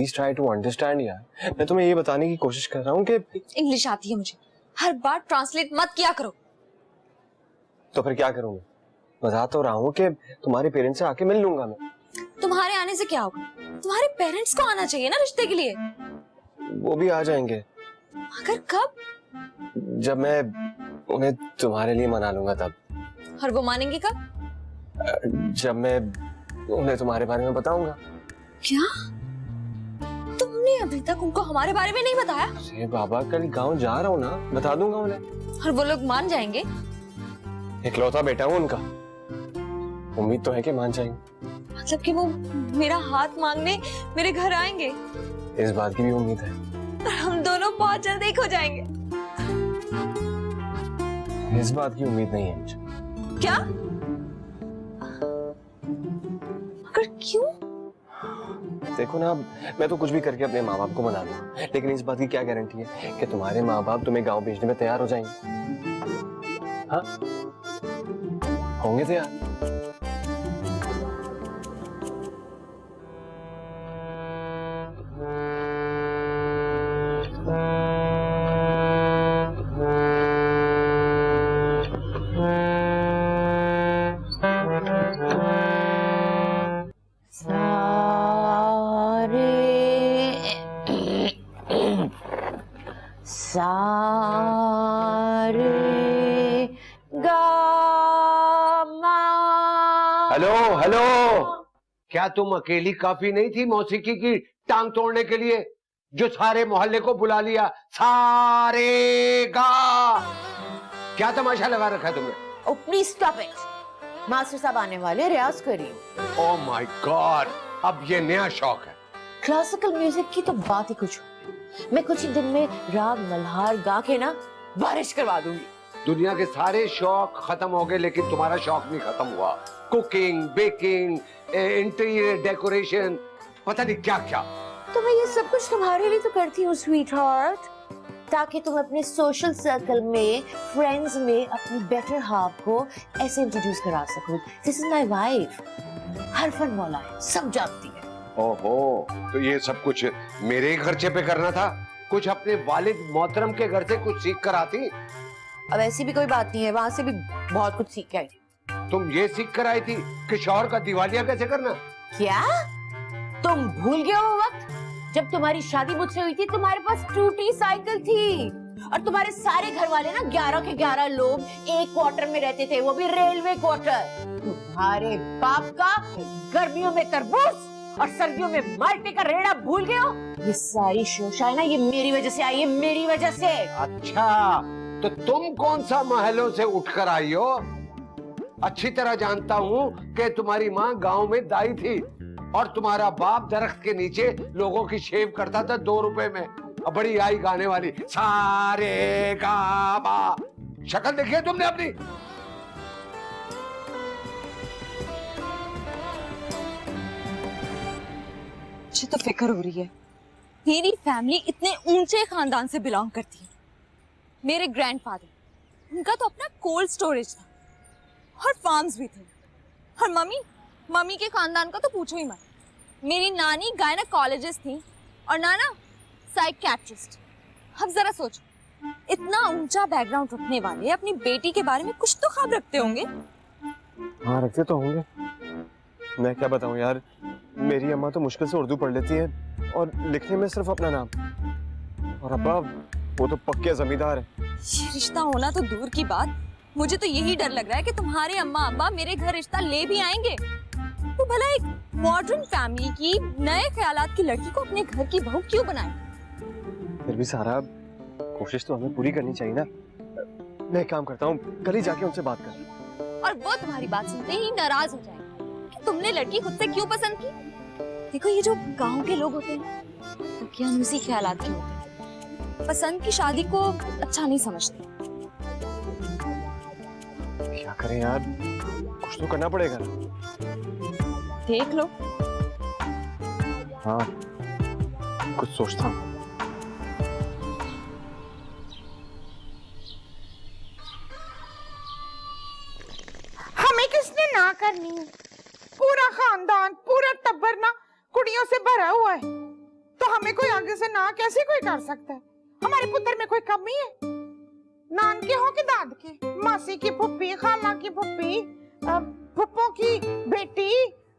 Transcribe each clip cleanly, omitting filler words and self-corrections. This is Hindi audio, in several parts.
प्लीज ट्राई टू अंडरस्टैंड यार। मैं तुम्हें ये बताने की कोशिश कर रहा हूँ कि इंग्लिश आती है मुझे, हर बार ट्रांसलेट मत किया करो। तो फिर क्या करूँ मैं? बता तो रहा हूँ कि तुम्हारे पेरेंट्स से आके मिल लूंगा मैं। तुम्हारे आने से क्या होगा? तुम्हारे पेरेंट्स को आना चाहिए ना रिश्ते के लिए। वो भी आ जाएंगे। मगर कब? जब मैं उन्हें तुम्हारे लिए मना लूंगा तब। और वो मानेंगे कब? जब मैं उन्हें तुम्हारे बारे में बताऊंगा। क्या? तुमने अभी तक उनको हमारे बारे में नहीं बताया? अरे बाबा, कल गांव जा रहा हूँ ना, बता दूंगा उन्हें। और वो लोग मान जाएंगे? इकलौता बेटा हूँ उनका, उम्मीद तो है कि मान जाएंगे। मतलब कि वो मेरा हाथ मांगने मेरे घर आएंगे? इस बात की भी उम्मीद है। और हम दोनों बहुत जल्द एक हो जाएंगे। इस बात की उम्मीद नहीं है मुझे। क्या? मगर क्यों? देखो ना, मैं तो कुछ भी करके अपने माँ बाप को मना लूंगा, लेकिन इस बात की क्या गारंटी है कि तुम्हारे माँ बाप तुम्हें गांव भेजने में तैयार हो जाएंगे? हाँ, होंगे तैयार। सारे गा मा। हेलो हेलो, क्या तुम अकेली काफी नहीं थी मौसीकी की टांग तोड़ने के लिए, जो सारे मोहल्ले को बुला लिया? सारे गा, क्या तमाशा लगा रखा है तुमने? Oh, please stop it. Master साहब आने वाले, रियाज करिए। ओह माय गॉड, अब ये नया शौक है। क्लासिकल म्यूजिक की तो बात ही कुछ। मैं कुछ ही दिन में राग मल्हार गा के ना बारिश करवा दूंगी। दुनिया के सारे शौक खत्म हो गए, लेकिन तुम्हारा शौक नहीं खत्म हुआ। कुकिंग, बेकिंग, इंटीरियर डेकोरेशन, पता नहीं क्या क्या। तो मैं ये सब कुछ तुम्हारे लिए तो करती हूँ स्वीट हार्ट, ताकि तुम अपने सोशल सर्कल में, फ्रेंड्स में अपनी बेटर हाफ को ऐसे इंट्रोड्यूस करा सको। दिस इज माय वाइफ, हर फन मौला है, सब जानती है। ओहो, तो ये सब कुछ मेरे ही खर्चे पे करना था? कुछ अपने वालिद मोहतरम के घर से कुछ सीख कर आती। अब ऐसी भी कोई बात नहीं है, वहां से भी बहुत कुछ सीख के आई। तुम ये सीख कर आई थी कि शौहर का दिवालिया कैसे करना? क्या तुम भूल गए हो वक्त जब तुम्हारी शादी मुझसे हुई थी? तुम्हारे पास टूटी साइकिल थी और तुम्हारे सारे घर वाले ना 11 के 11 लोग एक क्वार्टर में रहते थे, वो भी रेलवे क्वार्टर। तुम्हारे बाप का गर्मियों में तरबूज और सर्दियों में माल्टे का रेड़ा भूल गए हो? ये सारी शोशा है ना, ये मेरी वजह से आई है, मेरी वजह से। अच्छा, तो तुम कौन सा महलों से उठकर आई हो? अच्छी तरह जानता हूँ कि तुम्हारी माँ गांव में दाई थी और तुम्हारा बाप दरख्त के नीचे लोगों की शेव करता था 2 रुपए में। अब बड़ी आई गाने वाली सारे गामा। शक्ल देखी है तुमने अपनी? मुझे तो फिक्र हो रही है। मेरी फैमिली इतने ऊंचे खानदान से बिलोंग करती है। मेरे ग्रैंडफादर, उनका तो अपना कोल्ड स्टोरेज था और फार्म्स भी थे। और मम्मी के खानदान का तो पूछो ही मत। मेरी नानी गायनेकोलॉजिस्ट थी और नाना साइकियाट्रिस्ट। अब जरा सोचो, इतना ऊंचा बैकग्राउंड रखने वाले अपनी बेटी के बारे में कुछ तो ख्वाब रखते होंगे। हाँ, रखते तो होंगे। मैं क्या बताऊं यार, मेरी अम्मा तो मुश्किल से उर्दू पढ़ लेती है और लिखने में सिर्फ अपना नाम, और अब्बा वो तो पक्के जमींदार है। ये रिश्ता होना तो दूर की बात, मुझे तो यही डर लग रहा है कि तुम्हारे अम्मा अब्बा मेरे घर रिश्ता ले भी आएंगे तो भला एक मॉडर्न फैमिली की नए ख्यालात की लड़की को अपने घर की बहू क्यों बनाए? फिर भी सारा कोशिश तो हमें पूरी करनी चाहिए ना। मैं एक काम करता हूँ, कल ही जाके उनसे बात कर। और वो तुम्हारी बात सुनते ही नाराज हो जाएंगे कि तुमने लड़की खुद से क्यों पसंद की। देखो, ये जो गांव के लोग होते हैं तो क्या उसी ख्यालात के होते हैं, पसंद की शादी को अच्छा नहीं समझते। क्या करें यार, कुछ तो करना पड़ेगा। देख लो। हाँ, कुछ सोचता हूँ। हमें किसने ना करनी? पूरा खानदान, पूरा टब्बर ना कुड़ियों से भरा हुआ है। हमें कोई आगे से ना कैसे कोई कर सकता है? हमारे पुत्र में कोई कमी है? नान के हो कि दाद के, मासी की फुप्पी, खाला की फुप्पी, फुप्पो की बेटी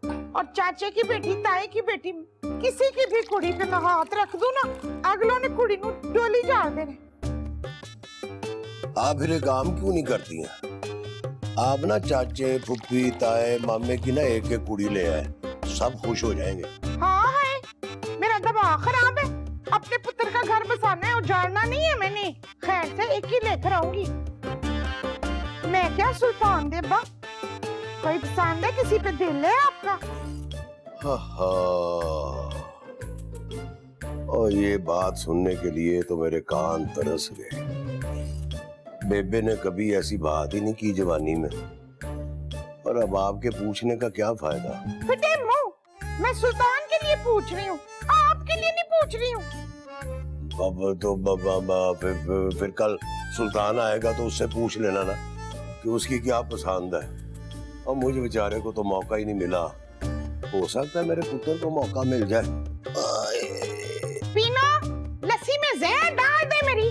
और चाचे की बेटी, ताए की बेटी, किसी की भी कुड़ी पे मैं हाथ रख दूं ना, अगलों ने कुड़ी नु डोली जा देने। आप फिर एक काम क्यों नहीं करती हैं? आप ना चाचे, फुप्पी, ताए, मामे की ना एक एक कुड़ी ले आए, सब खुश हो जाएंगे। हाँ है, मेरा दिमाग खराब है। अपने पुत्र का घर बसाना है, उजाड़ना नहीं है मैंने। खैर से एक ही लेकर आऊंगी। मैं क्या सुल्तान देबा? कोई पसंद है, किसी पे दिल है आपका? और ये बात सुनने के लिए तो मेरे कान तरस गए। बेबे ने कभी ऐसी बात ही नहीं की जवानी में, और अब आपके पूछने का क्या फायदा? फिटे मुंह, मैं सुल्तान के लिए पूछ रही हूँ, आपके लिए नहीं पूछ रही हूँ। अब तो फिर कल सुल्तान आएगा तो उससे पूछ लेना ना कि उसकी क्या पसंद है। और मुझे बेचारे को तो मौका ही नहीं मिला, हो सकता है मेरे पुत्र को मौका मिल जाए। पीना, लस्सी में जहर डाल दे मेरी।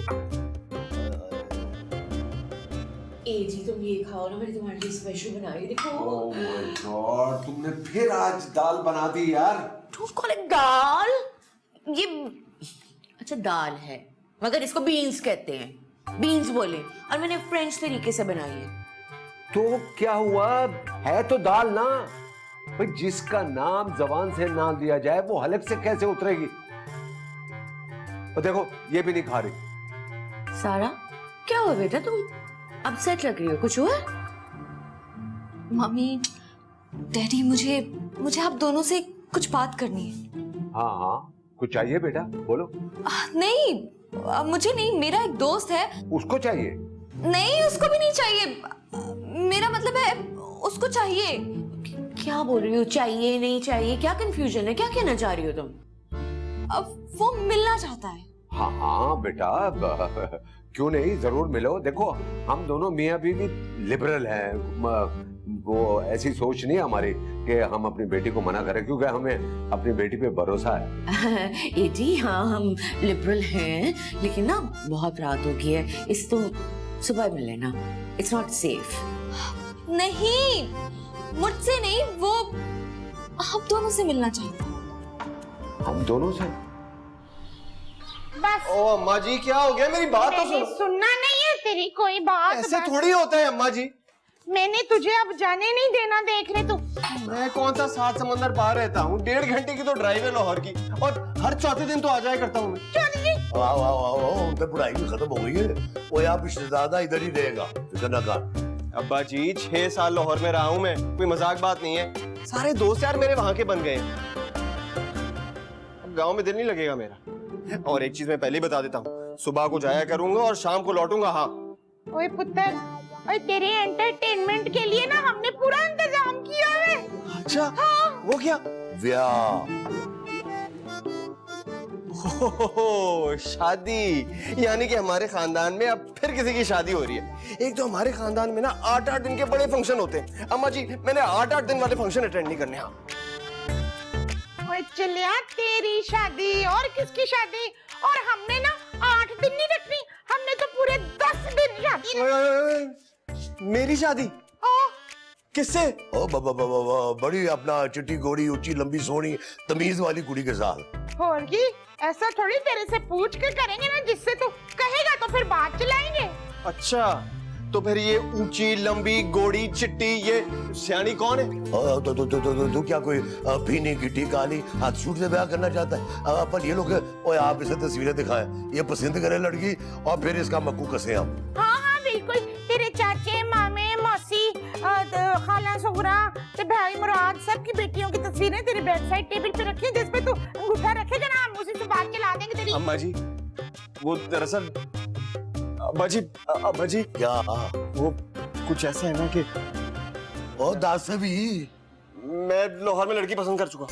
ए जी तुम ये खाओ ना, मैंने तुम्हारे लिए स्पेशल बनाई, देखो। ओह माय गॉड, तुमने फिर आज दाल बना दी यार। Don't call it दाल, ये अच्छा दाल है मगर इसको बीन्स कहते हैं, बीन्स बोले, और मैंने फ्रेंच तरीके से बनाई है। तो क्या हुआ, है तो दाल ना भाई। जिसका नाम जबान से ना लिया जाए वो हलक से कैसे उतरेगी? और देखो ये भी नहीं खा रही। सारा क्या हुआ बेटा, तुम अपसेट लग रही हो, कुछ हुआ? मम्मी, डैडी, मुझे आप दोनों से कुछ बात करनी है। हाँ हाँ, कुछ चाहिए बेटा, बोलो। नहीं, मुझे नहीं, मेरा एक दोस्त है। उसको चाहिए? नहीं, उसको भी नहीं चाहिए। मेरा मतलब है उसको चाहिए। क्या बोल रही हो, चाहिए नहीं चाहिए, क्या कंफ्यूजन है, क्या कहना चाह रही हो तुम? अब वो मिलना चाहता है। हाँ हाँ बेटा, क्यों नहीं, जरूर मिलो। देखो हम दोनों मियाँ बीवी लिबरल हैं, वो ऐसी सोच नहीं हमारी कि हम अपनी बेटी को मना करें, क्योंकि हमें अपनी बेटी पे भरोसा है। ए जी हाँ, हम लिबरल हैं, लेकिन ना बहुत रात हो गई है, इस तुम सुबह मिल लेना, इट्स नॉट सेफ। नहीं, मुझसे नहीं, वो हम दोनों से मिलना चाहता है। हम दोनों से? बस ओ अम्मा जी, क्या हो गया? मेरी बात तो मैंने सुनो। सुनना नहीं है तेरी कोई बात। ऐसे बस। थोड़ी होता है अम्मा जी। मैंने तुझे अब जाने नहीं देना, देख ले तू। मैं कौन सा 7 समंदर पार रहता हूँ? 1.5 घंटे की तो ड्राइव है लाहौर की, और हर चौथे दिन तो आ जाया करता हूँ मैं। वाह वाह वाह वाह, उनकी पढ़ाई भी खत्म हो गई है। वो यहाँ पिछलेदादा इधर ही रहेगा, फिक्र ना कर। अब्बा जी, 6 साल लाहौर में रहा हूँ मैं, कोई मजाक बात नहीं है। सारे दोस्त यार मेरे वहां के बन गए। अब गांव में दिल नहीं लगेगा मेरा। और एक चीज मैं पहले ही बता देता हूँ, सुबह को जाया करूंगा और शाम को लौटूंगा। हाँ ओए पुत्र, ओए तेरे एंटरटेनमेंट के लिए ना हमने पूरा इंतजाम किया है। अच्छा, वो क्या? ब्याह। ओहो, शादी। यानी कि हमारे खानदान में अब फिर किसी की शादी हो रही है। एक तो हमारे खानदान में ना 8-8 दिन के बड़े फंक्शन होते हैं। अम्मा जी, मैंने 8-8 दिन वाले फंक्शन अटेंड नहीं करने। हाँ ओए चलिया, तेरी शादी और किसकी शादी? और हमने ना 8 दिन नहीं रखनी, हमने तो पूरे 10 दिन शादी रखनी। ओए, ओए, ओए, मेरी शादी किससे? ओ बड़ी अपना चिट्टी गोरी, ऊंची लंबी सोहनी तमीज वाली कुड़ी के साथ। और की ऐसा थोड़ी तेरे से पूछ के करेंगे ना, जिससे तू कहेगा तो फिर बात चलाएंगे। अच्छा, तो फिर ये ऊंची लंबी गोड़ी चिट्टी ये सियानी कौन है? तो क्या कोई पीनी गिट्टी काली हाथ सूट से ब्याह करना चाहता है? पर ये लोग, ओए आप इसे तस्वीरें दिखाएं, ये पसंद करे लड़की और फिर इसका मक्कू कसे हम। हाँ हाँ बिल्कुल, तेरे चाचे, मामे, मौसी, खाला सुगरा, ते भाई मुराद, सबकी बेटियों की तस्वीरें तेरे बेड साइड टेबल पे रखी हैं, जिस पे तू अंगूठा रखेगा ना, हम उसी से बात चला देंगे तेरी। अम्मा जी, वो दरअसल अब्बा जी क्या? वो कुछ ऐसा है ना कि ओ दास भी मैं लाहौर में लड़की पसंद कर चुका।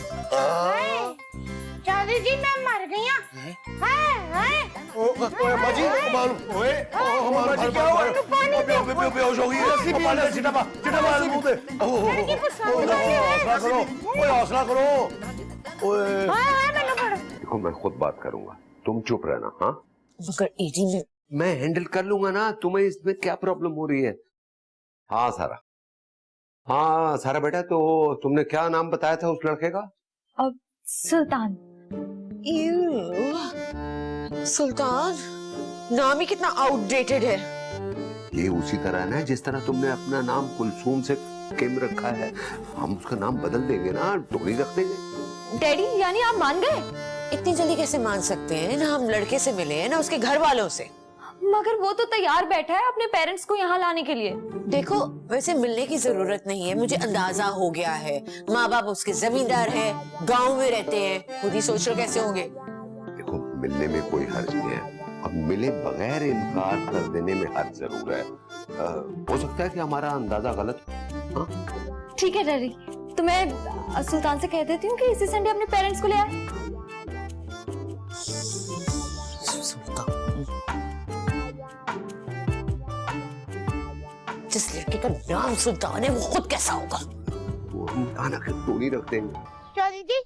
चौधरी जी मैं मर गई हूँ। ओए अम्मा जी, ओए अम्मा जी, क्या हुआ? बेहोश हो गई है। पानी चिटा मार मुंह पे। हौसला करो, ओए हौसला करो। ओए देखो मैं खुद बात करूंगा, तुम चुप रहना। हाँ मगर एजी में मैं हैंडल कर लूंगा ना, तुम्हें इसमें क्या प्रॉब्लम हो रही है? हाँ सारा, हाँ सारा बेटा, तो तुमने क्या नाम बताया था उस लड़के का? अब सुल्तान। सुल्तान नाम ही कितना आउटडेटेड है। ये उसी तरह है ना जिस तरह तुमने अपना नाम कुलसूम से केम रखा है, हम उसका नाम बदल देंगे ना, टोनी रख देंगे। डैडी यानी आप मान गए? इतनी जल्दी कैसे मान सकते हैं? ना हम लड़के से मिले हैं ना उसके घर वालों से। मगर वो तो तैयार बैठा है अपने पेरेंट्स को यहाँ लाने के लिए। देखो वैसे मिलने की जरूरत नहीं है, मुझे अंदाजा हो गया है। माँ बाप उसके जमींदार हैं, गांव में रहते हैं, खुद ही सोच लो कैसे होंगे। देखो मिलने में कोई हर्ज नहीं है, अब मिले बगैर इनकार कर देने में हर्ज जरूर है। हो सकता है कि हमारा अंदाजा गलत हो। हाँ? ठीक है डैडी, तो मैं सुल्तान से कह देती हूँ कि इसी संडे अपने पेरेंट्स को ले आए। जिस लड़के का नाम सुल्तान है वो खुद कैसा होगा? वो हम गाना के टोनी रख देंगे। चौधरी जी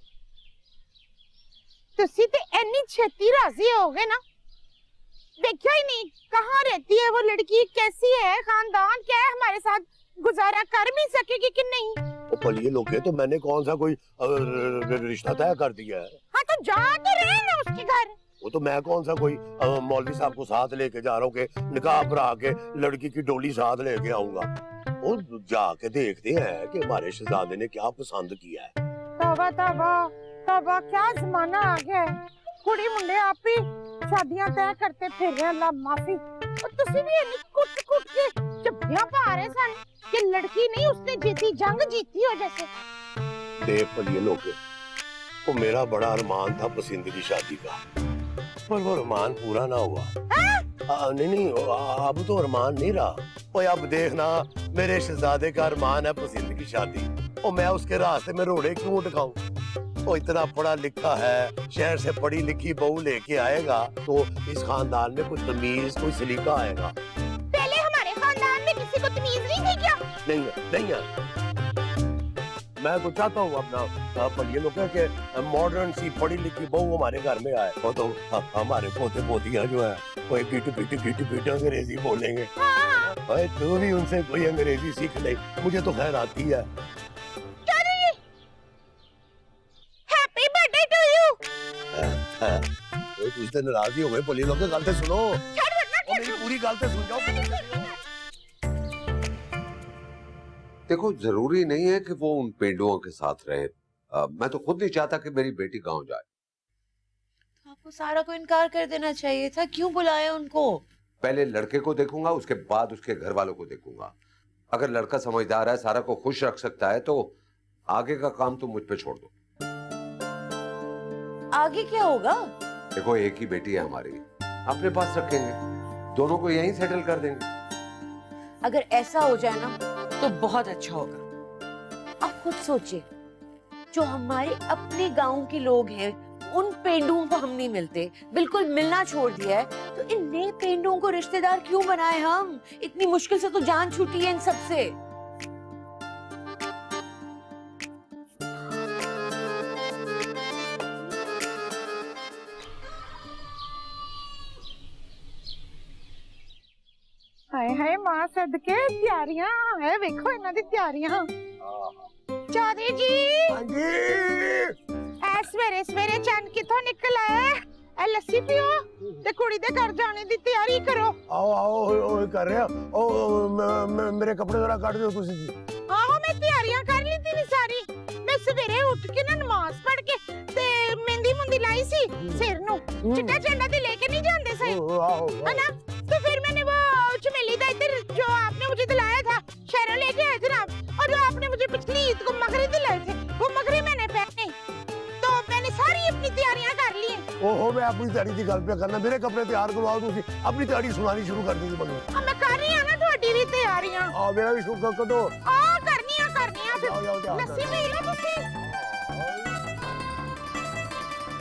तुसी ते इतनी छेती राजी हो गए ना, देखा ही नहीं कहाँ रहती है वो लड़की, कैसी है, खानदान क्या है, हमारे साथ गुजारा कर भी सकेगी कि नहीं? पलिए लोग तो मैंने कौन सा कोई रिश्ता तय कर दिया है? हाँ तो जा तो रहे ना उसके घर। वो तो मैं कौन सा कोई मौलवी साहब को साथ लेके जा रहा हूँ कि निकाह पढ़ा के लड़की की डोली साथ लेके आऊंगा। वो जाके देखते हैं कि हमारे शहजादे ने क्या पसंद किया है। तौबा तौबा तौबा, क्या जमाना आ गया है। कुड़ी मुंडे आप ही शादियां तय करते फिर रहे, अल्लाह माफी। और तुसी भी इतनी कुट कुट के चप्पियां पा रहे सन कि लड़की नहीं उसने जीती, जंग जीती हो जैसे। देख पलिए लोग, वो मेरा बड़ा अरमान था पसंद की शादी का, पर वो अरमान पूरा ना हुआ। नहीं अब तो अरमान नहीं रहा। ओए अब देखना, मेरे शहजादे का अरमान है पसंद की शादी, और मैं उसके रास्ते में रोड़े क्यों टकाऊं? वो इतना पढ़ा लिखा है, शहर से पढ़ी लिखी बहू लेके आएगा तो इस खानदान में कुछ तमीज, कोई सलीका आएगा। पहले हमारे खानदान में किसी को तमीज नहीं थी क्या? नहीं है। मैं तो चाहता हूँ अपना पलिए लोग के मॉडर्न सी पढ़ी लिखी बहू हमारे घर में आए, वो तो हमारे पोते पोतियां जो है वो गिट पिट अंग्रेजी बोलेंगे। अरे तू भी उनसे कोई अंग्रेजी सीख ले, मुझे तो खैर आती है। Happy birthday to you. तुझ से नाराज ही हो गए पलिए लोग, गलते सुनो, मेरी पूरी गलते सुन जाओ। देखो जरूरी नहीं है कि वो उन पेंडुओं के साथ रहे। मैं तो खुद नहीं चाहता कि मेरी बेटी गांव जाए। आपको सारा को इनकार कर देना चाहिए था, क्यों बुलाया उनको? पहले लड़के को देखूंगा, उसके बाद उसके घर वालों को देखूंगा। अगर लड़का समझदार है, सारा को खुश रख सकता है, तो आगे का काम तो मुझ पे छोड़ दो। आगे क्या होगा? देखो एक ही बेटी है हमारी, अपने पास रखेंगे, दोनों को यहीं सेटल कर देंगे। अगर ऐसा हो जाए ना तो बहुत अच्छा होगा। आप खुद सोचिए, जो हमारे अपने गांव के लोग हैं उन पेंडुओं को हम नहीं मिलते, बिल्कुल मिलना छोड़ दिया है, तो इन नए पेंडुओं को रिश्तेदार क्यों बनाए हम? इतनी मुश्किल से तो जान छूटी है इन सबसे। हाय हाय मां सदके तैयारियां है, देखो इन्हां दी तैयारियां। चौधरी जी ऐ सवेरे सवेरे चंद किथों निकल आए, ऐ लस्सी पियो ते कुड़ी दे घर जाने दी तैयारी करो। आओ आओ कर रहे हो। मेरे कपड़े जरा काट दो तुसी। आओ मैं तैयारियां कर ली थी सारी। मैं सवेरे उठ के ना नमाज पढ़ के ते मेहंदी मुंदी लाई सी सिर नु, चिट्टा झंडा ते लेके नहीं जांदे सही है ना, तो फिर मैंने वो चमेली दा इधर जो आपने मुझे दिलाया था शहरों लेके आए थे ना, और जो आपने मुझे पिछली ईद को मगरे दिलाए थे वो मगरे मैंने पहने, तो मैंने सारी अपनी तैयारियां कर ली हैं। ओहो मैं अपनी तैयारी की गल पे करना, मेरे कपड़े तैयार करवाओ तुसी, अपनी तैयारी सुनानी शुरू कर दी मगर। अब मैं कर रही हूं ना ਤੁਹਾਡੀ भी तैयारियां। आ मेरा भी शुरू कर दो। आ करनियां फिर लस्सी पी लो तुसी।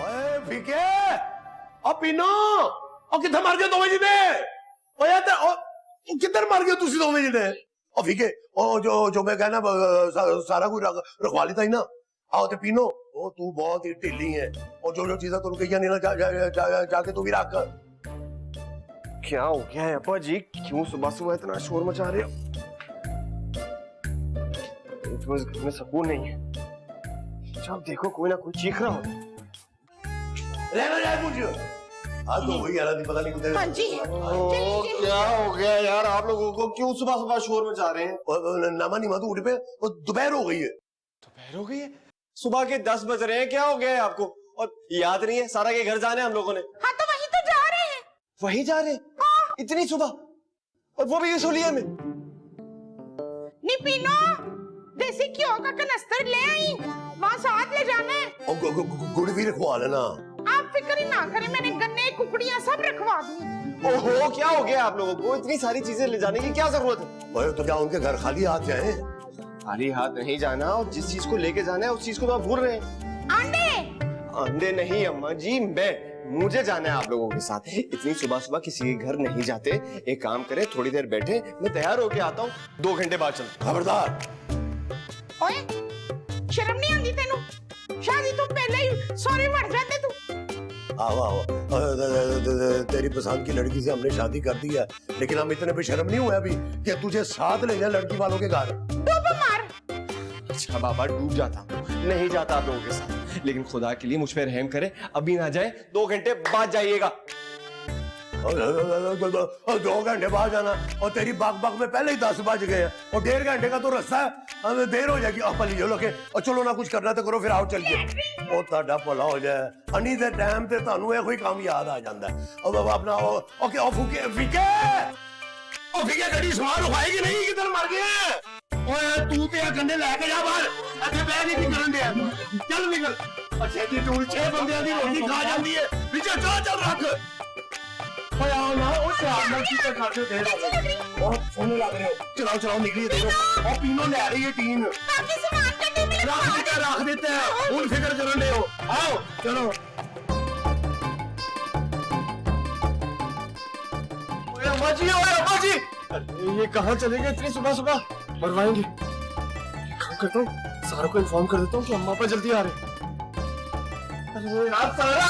ओए फीके ओ पीनो ओ किथे मर गए दोवें जने? ओ यार ओ किधर मर गए तुसी दोवें जने? ओ फीके ओ जो मैं कहना सारा कोई रखवा लेता ही ना। आओ ते पीनो, ओ तू बहुत ही ढीली है, और जो चीजें तुम कही नहीं ना जाके तू भी रख। क्या हो गया है अब्बा जी, क्यों सुबह सुबह इतना शोर मचा रहे हो? तो इस घर में सुकून नहीं है। जब देखो कोई ना कोई चीख रहा हो। हाँ तो वही यार पता नहीं किधर। हाँ जी क्या हो गया यार आप लोगों को, क्यों सुबह सुबह शोर मचा रहे हैं? नामा नहीं मातू उठ पे, दोपहर हो गई है। दोपहर हो गई है? सुबह के 10 बज रहे हैं, क्या हो गया है आपको? और याद नहीं है सारा के घर जाने हम लोगों ने? हाँ तो वहीं तो जा रहे हैं। वहीं जा रहे हैं? इतनी सुबह, और वो भी इस होलिये में? निपीनो देसी घ्यो का कनस्तर ले आई, वहाँ साथ ले जाना है। और गुड़ भी रखवा लेना। आप फिक्र ही ना करें, मैंने गन्ने कुकड़ियाँ सब रखवा दी। ओहो, क्या हो गया आप लोगों को? इतनी सारी चीजें ले जाने की क्या जरूरत है? तो क्या उनके घर खाली हाथ जाए? खाली हाथ नहीं जाना, और जिस चीज को लेके जाना है उस चीज को तो आप भूल रहे हैं। अंडे अंडे नहीं अम्मा जी, मुझे जाना है आप लोगों के साथ। इतनी सुबह सुबह किसी के घर नहीं जाते। एक काम करें, थोड़ी देर बैठे, मैं तैयार होके आता हूँ, 2 घंटे बाद चल। खबरदार। ओए शर्म नहीं आती तेनू? शादी तो पहले ही सॉरी मर जाते तू। आओ आओ, तेरी पसंद की लड़की से हमने शादी कर दी है, लेकिन हम इतने बेशर्म नहीं हुए अभी कि तुझे साथ ले जाए लड़की वालों के घर। डूब मार। अच्छा बाबा, डूब जाता, नहीं जाता आप लोगों के साथ, लेकिन खुदा के लिए मुझ पे रहम करे, अभी ना जाए, 2 घंटे बाद जाइएगा। 2 घंटे बाद जाना, और तेरी बाग बाग में पहले ही 10 बज गए हैं, और 1.5 घंटे का तो रास्ता है, हमें देर हो जाएगी। आप लीजिए लोके, और चलो ना कुछ करना तो करो, फिर आओ चलिए। ओ ताड़ा भला हो जाए, अन्नी दे टाइम ते तानू ये कोई काम याद आ जाता है। और बाबा अपना ओके ओ फुके फिके ओ फिके गड्डी सवार होएगी नहीं, किधर मर गए? ओए तू ते गंडे लेके जा बाहर, ਇੱਥੇ ਬਹਿ ਕੇ ਕੀ ਕਰਨ ਦਿਆ? ਚੱਲ ਨਿਕਲ। ਅੱਛਾ ਦੀ ਟੂਲ 6 ਬੰਦਿਆਂ ਦੀ ਰੋਟੀ ਖਾ ਜਾਂਦੀ ਹੈ, ਪਿੱਛੇ ਚੱਲ ਰੱਖ। ओए आओ ना, उस ध्यान ਨਾਲ ਕੀ ਕਰਦੇ ਹੋ? ਦੇਰ बहुत सोने लग रहे हो। चलाओ निकलिए, देखो और पीनो ले रही है टीन। बाकी सामान का टेबल रख देते हैं, उन फिक्र करने दे हो। आओ चलो। ओए अम्मा जी, ये कहाँ चले गए इतनी सुबह सुबह? मरवाएंगे। काम करता हूँ, सारा को इन्फॉर्म कर देता हूँ कि अम्मा पर जल्दी आ रहे। अरे यार सारा,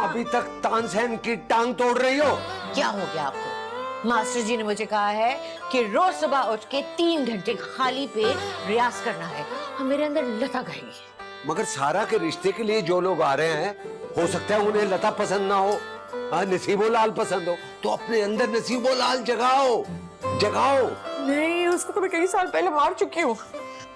अभी तक तानसेन की टांग तोड़ रही हो? क्या हो गया आपको? मास्टर जी ने मुझे कहा है कि रोज सुबह उठ के 3 घंटे खाली पेट रियाज करना है, और मेरे अंदर लता गई है। मगर सारा के रिश्ते के लिए जो लोग आ रहे हैं, हो सकता है उन्हें लता पसंद ना हो, नसीबो लाल पसंद हो, तो अपने अंदर नसीबो लाल जगाओ। नहीं, उसको तो मैं कई साल पहले मार चुकी हूँ।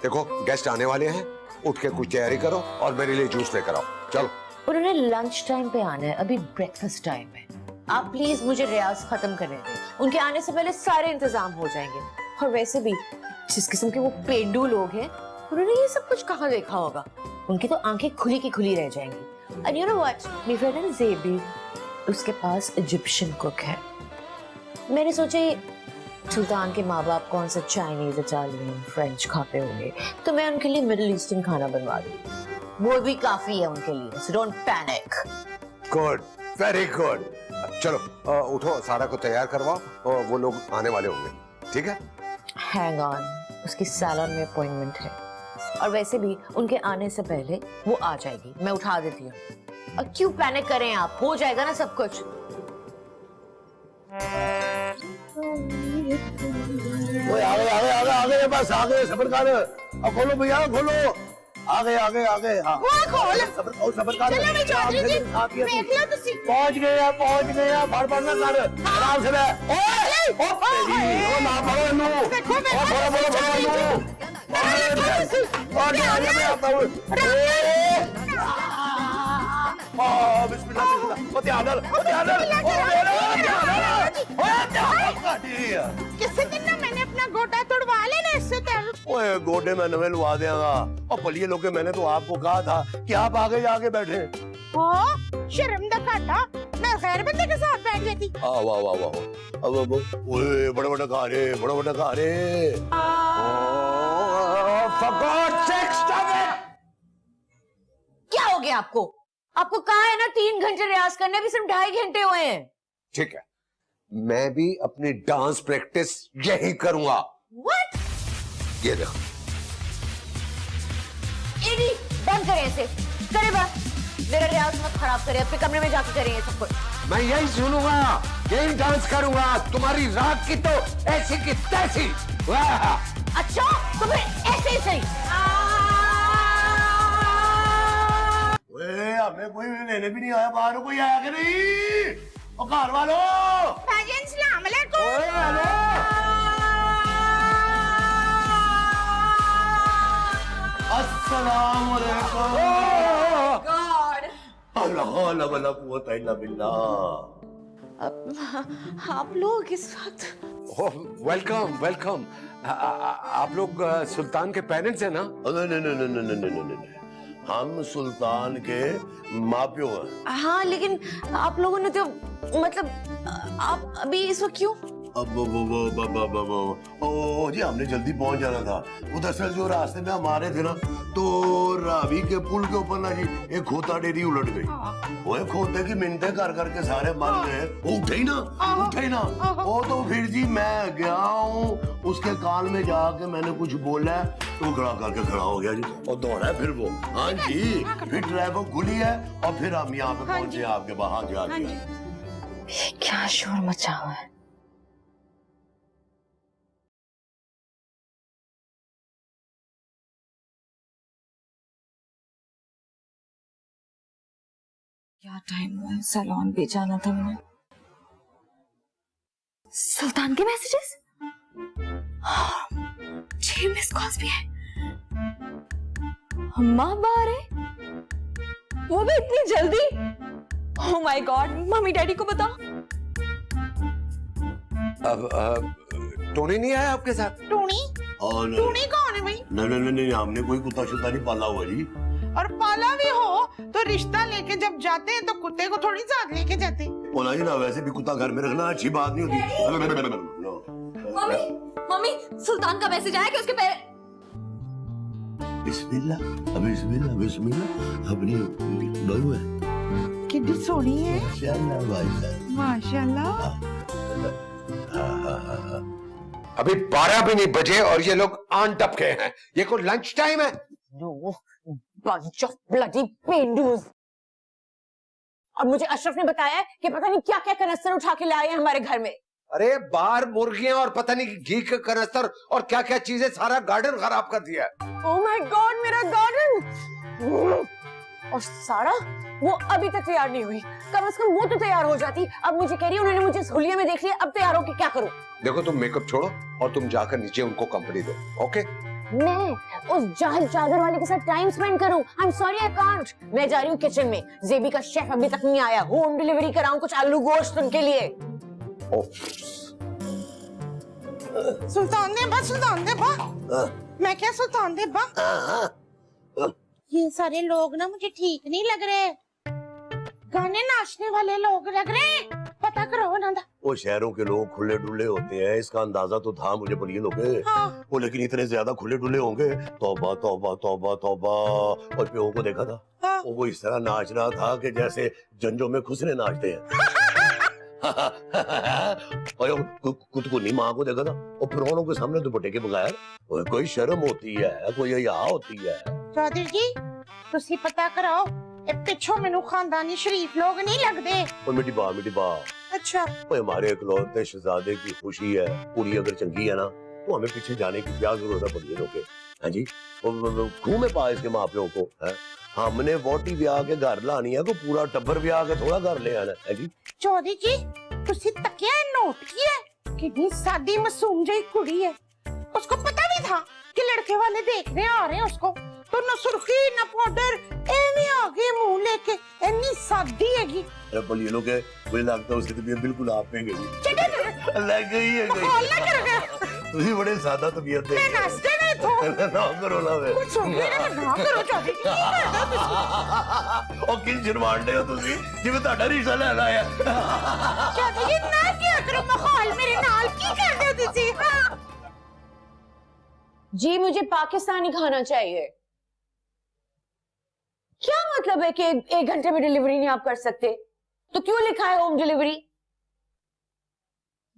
देखो गेस्ट आने वाले हैं, उठ के कुछ तैयारी करो और मेरे लिए जूस लेकर आओ। चलो। उन्होंने लंच टाइम पे आना है, अभी ब्रेकफास्ट टाइम है। आप प्लीज मुझे रियाज खत्म करने दें, उनके आने से पहले सारे इंतजाम हो जाएंगे। और वैसे भी जिस किस्म के वो पेंडू लोग हैं, उन्होंने ये सब कुछ कहाँ देखा होगा? उनकी तो आंखें खुली की खुली रह जाएंगी। एंड यू नो व्हाट, मेरी फ्रेंड ज़ेबी, उसके पास इजिप्शियन कुक है। मैंने सोचा सुल्तान के माँ बाप कौन सा चाइनीज, इटालियन, फ्रेंच खाते होंगे, तो मैं उनके लिए मिडिल ईस्टर्न खाना बनवा दूँ, वो भी काफी है उनके लिए। So don't panic. Good, very good. चलो उठो, सारा को तैयार करवाओ, और वो लोग आने वाले होंगे, ठीक है? हैंग ऑन, उसकी सैलून में अपॉइंटमेंट है, और वैसे भी उनके आने से पहले वो आ जाएगी, मैं उठा देती हूँ। और क्यों पैनिक करें आप, हो जाएगा ना सब कुछ। आगे बस आगे, सबर कर। अब खोलो भैया, खोलो। आगे हाँ। सबर कर। चलो मैं चौधरी जी, देख लो तुसी। पहुंच गए, बढ़ ना कर, आराम से रह। ओ ना बड़ो नू, देखो ओ बड़ो नू, और आगे मैं आता हूँ। बिस्मिल्लाह बिस्मिल्लाह, ओ ध्यान किसी दिन ना मैंने अपना गोटा तोड़वा लेना इससे ओए गोडे में नवे लुआ देगा। और पलिए लोग मैंने तो आपको कहा था कि आप आगे जाके बैठे। शर्म दा घाटा, मैं गैर बंदे के साथ बैठ जाती। वाह वाह वाह वाह, अब ओए बड़ा बड़ा खा रे, बड़ा बड़ा खा रे। For God's sake, stop it! क्या हो गया आपको? आपको कहा है ना 3 घंटे रियाज करने, भी सिर्फ 2.5 घंटे हुए हैं। ठीक है, मैं भी अपनी डांस प्रैक्टिस यही करूंगा। What? ये देखो, एडी, बंद करें इसे। करे बात, मेरा रियाज मत खराब करे, अपने कमरे में जाके करें ये सब कुछ। मैं यही सुनूंगा, यही डांस करूंगा। तुम्हारी रात की तो ऐसी की तैसी। वाह! अच्छा, तो फिर ऐसे ही सही। ओए हमें कोई लेने भी नहीं आया, बाहर कोई आया कि नहीं? ओ घर वालों, भाईजान सलाम अलैकुम। ओए हेलो। अस्सलाम वालेकुम। गॉड। अल्लाह ला वला कुव्वता इल्ला बिल्लाह। आप लोग इस वक्त वेलकम वेलकम। आप लोग सुल्तान के पेरेंट्स हैं ना? नहीं, हम सुल्तान के मापियो हैं। हाँ, लेकिन आप लोगों ने तो मतलब आप अभी इस वक्त क्यों? अब ओ जी, हमने जल्दी पहुंच जाना था। वो दरअसल जो रास्ते में हम आ रहे थे ना, तो रावी के पुल के ऊपर ना जी एक खोता डेरी उलट गई। वो खोते की मिन्नतें कर करके सारे मर गए। वो उठे ही ना। वो तो फिर जी मैं गया हूँ उसके कान में जाके मैंने कुछ बोला, तो खड़ा करके खड़ा हो गया जी, और दौड़ा है फिर वो। हाँ जी, फिर ड्राइवर खुली है और फिर हम यहाँ पे पहुंचे आपके बाहर जाके। क्या शोर मचा हुआ है? क्या टाइम हुआ है? सैलून भी जाना था मुझे। सुल्तान के मैसेजेस, 6 मिस कॉल्स भी है। अम्मा बाहर है, वो भी इतनी जल्दी? Oh my God, mummy daddy को बताओ। अब टोनी नहीं आया आपके साथ? टूनी? टूनी कौन है भाई? नहीं, हमने कोई कुत्ता शुत्ता नहीं पाला हुआ जी। और पाला भी हो तो रिश्ता लेके जब जाते हैं तो कुत्ते को थोड़ी साथ लेके जाते। बोला जी ना, वैसे भी कुत्ता घर में रखना अच्छी बात नहीं होती। मम्मी, मम्मी, सुल्तान का मैसेज आया कि उसके पैर। बिस्मिल्लाह, बिस्मिल्लाह, अपनी बहू है। कितनी सोनी है। माशाल्लाह भाई साहब, माशाल्लाह। अभी 12 भी नहीं बजे और ये लोग आन टपके हैं। ये कोई लंच टाइम है? No, bunch of bloody पेंडूज। और मुझे अशरफ ने बताया कि पता नहीं क्या क्या कनस्तर उठा के लाए हैं हमारे घर में। अरे बाहर मुर्गियां और पता नहीं घी का कनस्तर और क्या क्या चीजें, सारा गार्डन खराब कर दिया। Oh my God, मेरा गार्डन। और सारा वो अभी तक तैयार नहीं हुई। कम से कम वो तो तैयार हो जाती। अब मुझे कह रही है उन्होंने मुझे हुलिया में देख लिया, अब तैयार होके क्या करूं? देखो, तुम मेकअप छोड़ो और तुम जाकर नीचे उनको कंपनी दो। ओके? मैं उस जाहिल चादर वाले के साथ टाइम स्पेंड करूं? I'm sorry, I can't। मैं जा रही हूँ किचन में। जेबी का शेफ अभी तक नहीं आया, होम डिलीवरी कराऊं कुछ आलू गोश्त उनके लिए। सुल्तान दे बा। मैं क्या सुल्तान दे बा? ये सारे लोग ना मुझे ठीक नहीं लग रहे। गाने नाचने वाले लोग लग रहे। पता करो ना। वो शहरों के लोग खुले डुल्ले होते हैं, इसका अंदाजा तो था मुझे पर ये लोग। हाँ। वो लेकिन इतने ज्यादा खुले डुल्ले होंगे। तौबा तौबा तौबा तौबा। और प्यो को देखा था। हाँ। वो इस तरह नाच रहा था कि जैसे जंजों में खुसरे नाचते हैं। और कुतकुनी माँ को देखा था, और फिरौनों के सामने दुपट्टे के बगैर। कोई शर्म होती है, कोई हया होती है। चौधरी जी, तुसी पता करो पिछो मैनू खानदानी शरीफ लोग नहीं लगते। और मिठी बा। अच्छा। हमारे इकलौते शहजादे की खुशी है, कुड़ी अगर चंगी है ना, तो हमें पीछे जाने की क्या जरूरत है बड़िए लोग? हाँ जी, खूह में पा इसके माँ प्यो को है। हमने वोटी ब्याह के घर लानी है, को पूरा टब्बर ब्याह के थोड़ा घर ले आना है जी। चौधरी जी, तुसी तकिया नोट किया? कितनी सादी मासूम जही कुड़ी है, उसको पता भी था कि लड़के वाले देखने आ रहे हैं उसको, तो न सुर्खी न पाउडर, एवी आगे मुंह लेके, इतनी सादी हैगी। अरे पर ये लोग है, मुझे लगता है उसकी तबीयत बिल्कुल आप में गई लग गई है माहौल ना कर गया। ਤੁਸੀਂ ਬੜੇ ਸਾਦਾ ਤਬੀਅਤ ਦੇ मैं नाचते गए तो ਨਾ ਕਰੋ ਨਾ ਵੇ कुछ सुन लेना ना करो चौधरी की करदा तुसी। ਉਹ ਕਿੰਨ ਸ਼ਰਮਾਂਡੇ ਹੋ ਤੁਸੀਂ ਜਿਵੇਂ ਤੁਹਾਡਾ ਰਿਸ਼ਤਾ ਲੈਣ ਆਇਆ चौधरी ना क्या करो, माहौल मेरे नाल की करदे हो तुसी? हाँ जी मुझे पाकिस्तानी खाना चाहिए। क्या मतलब है कि 1 घंटे में डिलीवरी नहीं आप कर सकते? तो क्यों लिखा है होम डिलीवरी?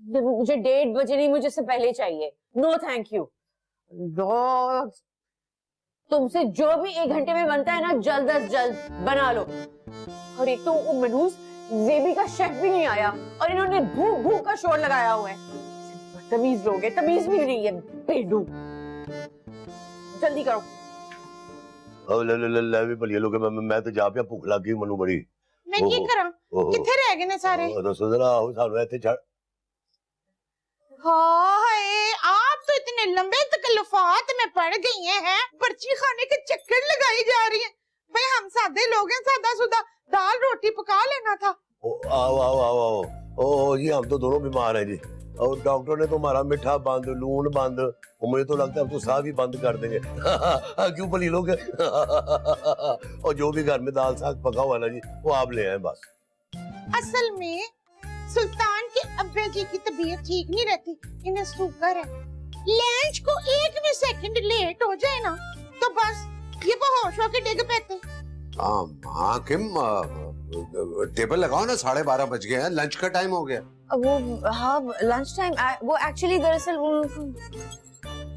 मुझे 1:30 बजे नहीं, मुझे से पहले चाहिए। No thank you. तुमसे जो भी 1 घंटे में बनता है ना, जल्द अज जल्द बना लो। और एक तो वो मनूस जेबी का शेफ भी नहीं आया और इन्होंने भूख भूख का शोर लगाया हुआ है। तमीज लोग हैं, तमीज भी नहीं है बेडू। जल्दी करो। ਉਹ ਲੈ ਵੀ ਭਲੀਏ ਲੋਕੇ ਮੈਂ ਤਾਂ ਜਾ ਪਿਆ ਭੁੱਖ ਲੱਗ ਗਈ ਮੈਨੂੰ ਬੜੀ मैं की करा, किथे रह गए ने सारे? ਉਹ ਦੱਸੋ ਜਰਾ ਉਹ ਸਾਨੂੰ ਇੱਥੇ ਛੱਡ हाय आप तो इतने लंबे तकल्लुफात में पड़ गई हैं, पर्ची खाने के चक्कर लगाई जा रही हैं। भाई हम सादे लोग हैं, सादा सुदा दाल रोटी पका लेना था। आओ आओ आओ आओ ओ जी हम तो दोनों बीमार हैं जी और डॉक्टर ने तो हमारा मीठा बंद लून बंद और मुझे तो लगता है अब तो साह भी बंद कर देंगे क्यों भली लोग और जो भी घर में दाल साग पका हुआ ना जी वो आप ले आए बस। असल में सुल्तान के अब्बे जी की तबीयत ठीक नहीं रहती, इन्हें शुगर है। लंच को 1 भी सेकंड लेट हो जाए ना तो बस ये बेहोश होके डिग पैते। हाँ माँ किम टेबल लगाओ ना, 12:30 बज गए हैं, लंच का टाइम हो गया। वो हाँ लंच टाइम वो एक्चुअली दरअसल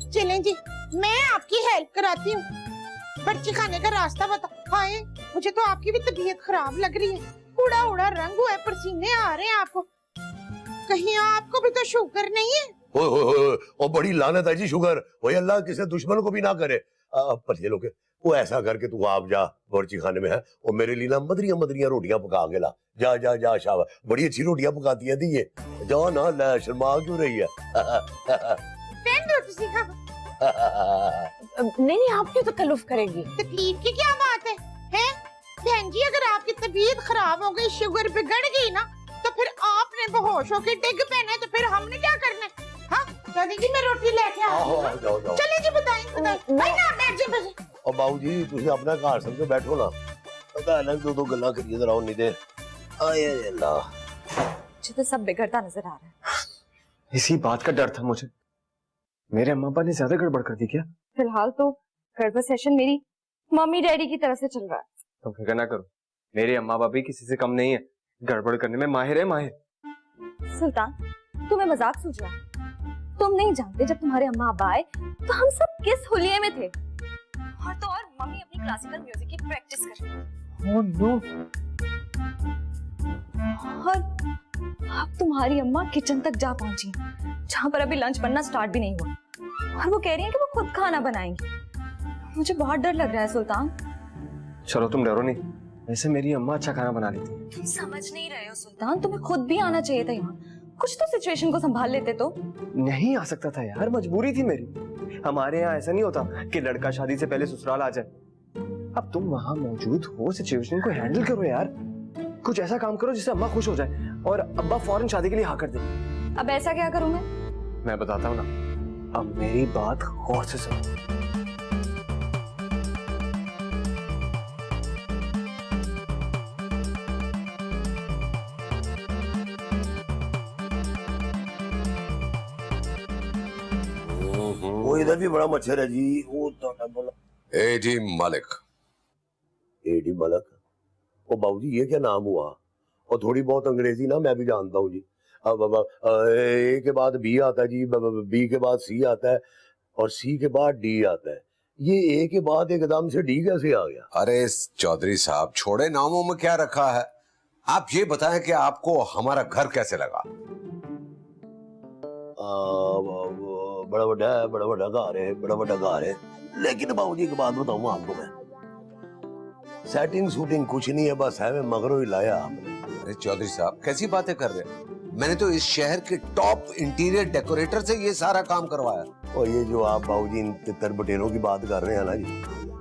चलें जी, मैं आपकी हेल्प कराती हूँ, पर्ची खाने का रास्ता बता। हाय मुझे तो आपकी भी तबीयत खराब लग रही है, उड़ा उड़ा रंग हुआ है, पसीने आ रहे हैं आपको, कहीं आपको भी तो शुगर नहीं है? ओ बड़ी लानत है जी शुगर, वही अल्लाह किसी दुश्मन को भी ना करे। पर ये लोग वो ऐसा करके तू आप जा बावर्ची खाने में है और मेरे लिए ना मदरिया मदरिया रोटियां पका के ला। जा जा जा शाबाश, बड़ी अच्छी रोटियां पकाती है दी ये, जाओ ना ले, शर्मा क्यों रही है पहन दो तुसी। हाँ नहीं नहीं आप क्यों तकल्लुफ करेंगी? तकलीफ की क्या बात है? हैं बहन जी, अगर आपकी तबीयत खराब हो गई, शुगर बिगड़ गई ना, तो फिर आपने बेहोश होके डिग पैना है, तो फिर हमने क्या करना है? हाँ दादी जी मैं रोटी लेके आ रही हूँ। जाओ जाओ चले जी बताइए भाई ना बैठ जी बस। और बाबूजी तुझे अपना घर समझो बैठो ना, पता है ना दो गल्ला करिए जरा नहीं दे आए अल्लाह। मुझे तो सब बिगड़ता नजर आ रहा है। इसी बात का डर था मुझे, मेरे अम्मा पापा ने ज्यादा गड़बड़ कर दी क्या? फिलहाल तो कन्वर्सेशन मेरी मम्मी डैडी की तरफ से चल रहा है। तुम फिक्र ना करो, मेरे अम्मा पापा भी किसी से कम नहीं है, गड़बड़ करने में माहिर है माहिर। सुल्तान तुम्हें मजाक सूझ रहा है? तुम नहीं जानते जब तुम्हारे अम्मा अब्बा आए तो हम सब किस हुलिये में थे, और तो और मम्मी अपनी क्लासिकल म्यूजिक की प्रैक्टिस कर रही थी। Oh no. और अब तुम्हारी अम्मा किचन तक जा पहुंची, जहां पर अभी लंच बनना स्टार्ट भी नहीं हुआ, और वो कह रही है कि वो खुद खाना बनाएंगी। मुझे बहुत डर लग रहा है सुल्तान। चलो तुम डरो नहीं, वैसे मेरी अम्मा अच्छा खाना बना लेती है। तुम समझ नहीं रहे हो सुल्तान, तुम्हें खुद भी आना चाहिए था यहाँ, कुछ तो सिचुएशन को संभाल लेते तो। नहीं आ सकता था यार, मजबूरी थी मेरी। हमारे यहाँ ऐसा नहीं होता कि लड़का शादी से पहले ससुराल आ जाए। अब तुम वहां मौजूद हो, सिचुएशन को हैंडल करो यार, कुछ ऐसा काम करो जिससे अम्मा खुश हो जाए और अब्बा फौरन शादी के लिए हाँ कर दे। अब ऐसा क्या करूं मैं बताता हूँ ना, अब मेरी बात गौर से सुनो। वो इधर भी बड़ा मच्छर है जी, वो तो बोला एडी मलिक। एडी मलिक? ओ बाबूजी ये क्या नाम हुआ? और थोड़ी बहुत अंग्रेजी ना मैं भी जानता हूँ जी। अब ए के बाद बी आता है जी, बी के बाद सी आता है और सी के बाद डी आता है। ये ए के बाद एकदम से डी कैसे आ गया? अरे चौधरी साहब छोड़े नामों में क्या रखा है, आप ये बताएं कि आपको हमारा घर कैसे लगा? बड़ा बड़ा घर है, बड़ा बड़ा घर है, लेकिन बाबूजी एक बात बताऊँ आपको मैं, सेटिंग शूटिंग कुछ नहीं है, बस है मैं मगरों ही लाया आपने। अरे चौधरी साहब कैसी बातें कर रहे हैं? मैंने तो इस शहर के टॉप इंटीरियर डेकोरेटर से ये सारा काम करवाया। और ये जो आप बाबूजी इन तितर बटेरों की बात कर रहे हैं ना जी,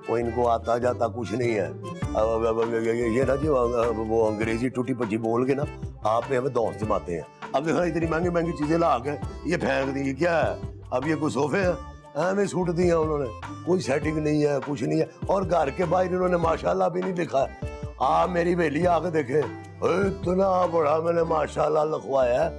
वो इनको आता जाता कुछ नहीं है। ये ना जो वो अंग्रेजी टूटी पची बोल के ना आप पे हमें दोस्त जमाते हैं। अब देखो इतनी महंगी महंगी चीजें ला के ये फेंक दी, क्या है? अब ये कोई सोफे हैं हमें सूट दिए उन्होंने, कोई सेटिंग नहीं है, कुछ नहीं है। और घर के बाहर इन्होंने माशाल्लाह भी नहीं लिखा। आप मेरी बेली आके देखे, इतना बड़ा मैंने माशाल्लाह लिखवाया है।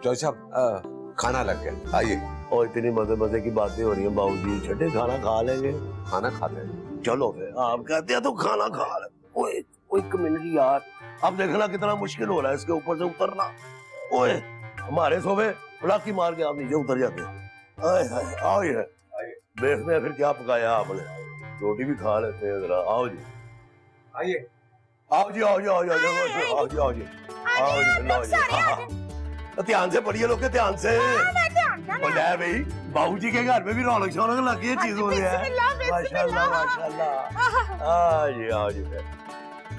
जॉय साहब खाना लग गया, आइए। और इतनी मजे मजे की बातें हो रही हैं बाबूजी, छठे खाना खा लेंगे। खाना खाते हैं। चलो फिर आप कहते हैं तो खाना खा ले। ओए ओए कम्युनिटी यार, अब देखना कितना मुश्किल हो रहा है इसके ऊपर से उतरना। ओए हमारे सोफे पटाखी मार के आप नीचे उतर जाते हैं। आए हाय, आओ ये देखते हैं फिर क्या पकाया आपने। रोटी भी खा लेते हैं जरा। आओ जी, आइए। आओ जी, आओ जी, आओ जी, आओ जी, आओ जी, आओ जी, आओ जी। ध्यान से पढ़िए लोग, ध्यान से। और ले भाई, बाबूजी के घर में भी रौनक शौनक लगी है, चीज हो रही है। माशाल्लाह माशाल्लाह। आ जी, आओ जी फिर।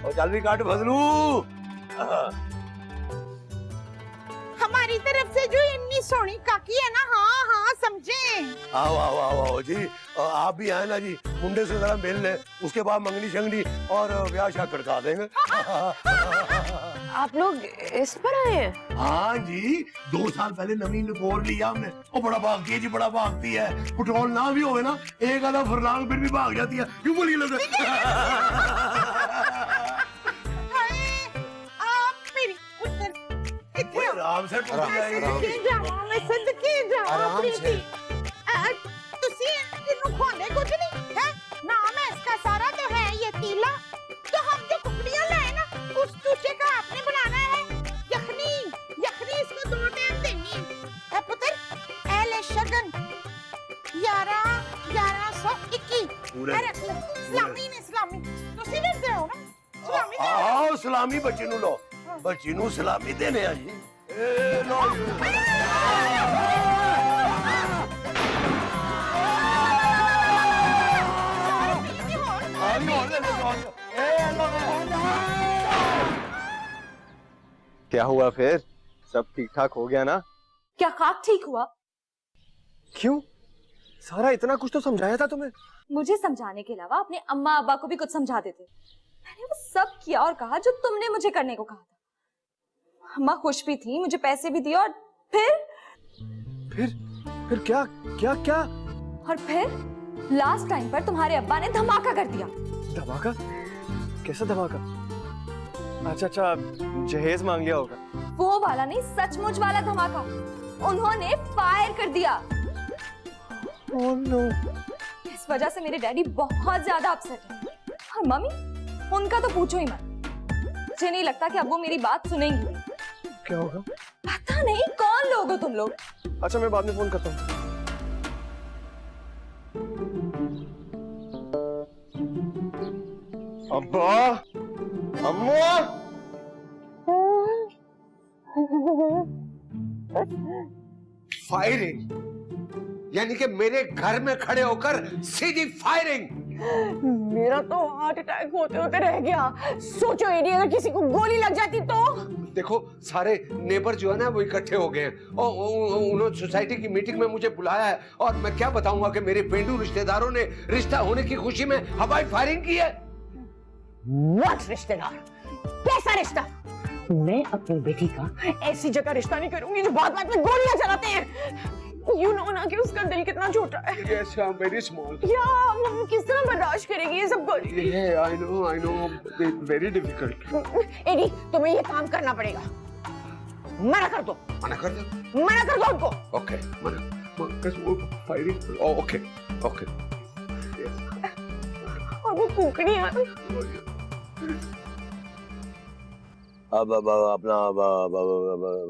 और चल भी काट फसलू। हमारी तरफ से जो इतनी सोनी काकी है ना, हाँ हाँ समझे। आओ आओ आओ आओ जी, आप भी आए ना जी, मुंडे से जरा मिल ले, उसके बाद मंगनी शंगनी और ब्याह शाह खड़का देंगे। आप लोग इस पर आए हैं? हाँ जी, 2 साल पहले नवी निकोर लिया हमने। वो बड़ा भागती है जी, बड़ा भागती है। पेट्रोल ना भी होवे ना, एक आधा फरलांग फिर भी भाग जाती है। क्यों बोलिए लोग? आराम से आराम से। तुसी इन्हों खोने कुछ नहीं है। नाम है इसका सारा तो है ये तीला। तो हम जो कुकड़ियां लाए ना, उस चूचे का आपने बनाना है यखनी। यखनी इसको 2 टाइम देनी है। पुत्र एले शगन 1121 पूरे सलामी ने सलामी तुसी दे हो ना सलामी दे। आओ सलामी बच्ची नू लो, बच्ची नू सलामी देने आ जी। लो क्या हुआ फिर? सब ठीक ठाक हो गया ना? क्या खाक ठीक हुआ? क्यों? सारा इतना कुछ तो समझाया था तुम्हें। मुझे समझाने के अलावा अपने अम्मा अब्बा को भी कुछ समझा देते। मैंने वो सब किया और कहा जो तुमने मुझे करने को कहा था। अम्मा खुश भी थी, मुझे पैसे भी दिए। और फिर क्या क्या क्या? और फिर लास्ट टाइम पर तुम्हारे अब्बा ने धमाका कर दिया। धमाका? कैसा धमाका? अच्छा, जहेज मांग लिया होगा। वो वाला नहीं, सचमुच वाला धमाका। उन्होंने फायर कर दिया। Oh no. इस वजह से मेरे डैडी बहुत ज्यादा अपसेट है। और मम्मी, उनका तो पूछो ही मत। मुझे नहीं लगता कि अब वो मेरी बात सुनेंगी। क्या होगा? पता नहीं कौन लोग हो तुम लोग। अच्छा, मैं बाद में फोन करता हूँ। अब्बा, अम्मा। फायरिंग यानी कि मेरे घर में खड़े होकर सीधी फायरिंग। मेरा तो हार्ट अटैक होते होते रह गया। सोचो यदि अगर किसी को गोली लग जाती तो। देखो सारे नेबर जो है ना वो इकट्ठे हो गए हैं और उन्होंने सोसाइटी की मीटिंग में मुझे बुलाया है। और मैं क्या बताऊंगा कि मेरे पेंडू रिश्तेदारों ने रिश्ता होने की खुशी में हवाई फायरिंग की है। व्हाट रिश्तेदार? कैसा रिश्ता? मैं अपनी बेटी का ऐसी जगह रिश्ता नहीं करूंगी जो बात बात में गोलियां चलाते हैं। You know ना कि उसका दिल कितना छोटा है। Yes, I'm very small. या मम्मी किस तरह बर्दाश्त करेगी ये सब कुछ? Yeah, I know, very difficult. Eddie, तुम्हें ये काम करना पड़ेगा। मना कर दो। मना कर दो? मना कर दो उनको। Okay, मना। फायरिंग। Okay. और वो कुकड़ियां। अब अपना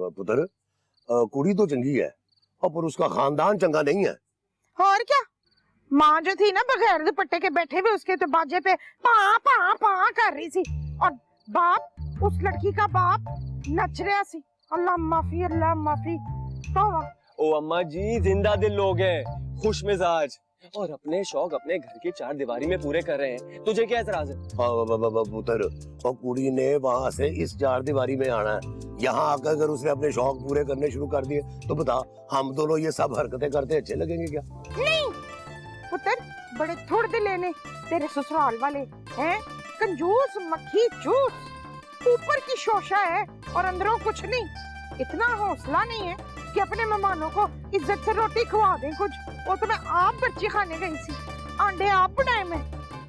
पुत्र कुड़ी तो चंगी है पर उसका खानदान चंगा नहीं है। और क्या, माँ जो थी ना बगैर दुपट्टे के बैठे हुए उसके तो बाजे पे पा पा पा कर रही थी। और बाप, उस लड़की का बाप नच रहा सी। अल्लाह माफी तो। ओ अम्मा जी, जिंदा दिल लोग हैं, खुश मिजाज। और अपने शौक अपने घर की चार दीवारी में पूरे कर रहे हैं, तुझे क्या एतराज है? पुत्र, और कुड़ी ने वहां से इस चार दीवारी में आना है, यहाँ आकर अगर उसने अपने शौक पूरे करने शुरू कर दिए तो बता हम दोनों ये सब हरकतें करते अच्छे लगेंगे क्या? नहीं पुत्र, बड़े थोड़ दे लेने तेरे ससुराल वाले हैं, कंजूस मक्खी चूस, ऊपर की शोशा है और अंदरों कुछ नहीं। इतना हौसला नहीं है कि अपने मेहमानों को इज्जत से रोटी खवा दें कुछ। वो तो मैं आप बच्ची खाने गई सी, अंडे आप बनाए में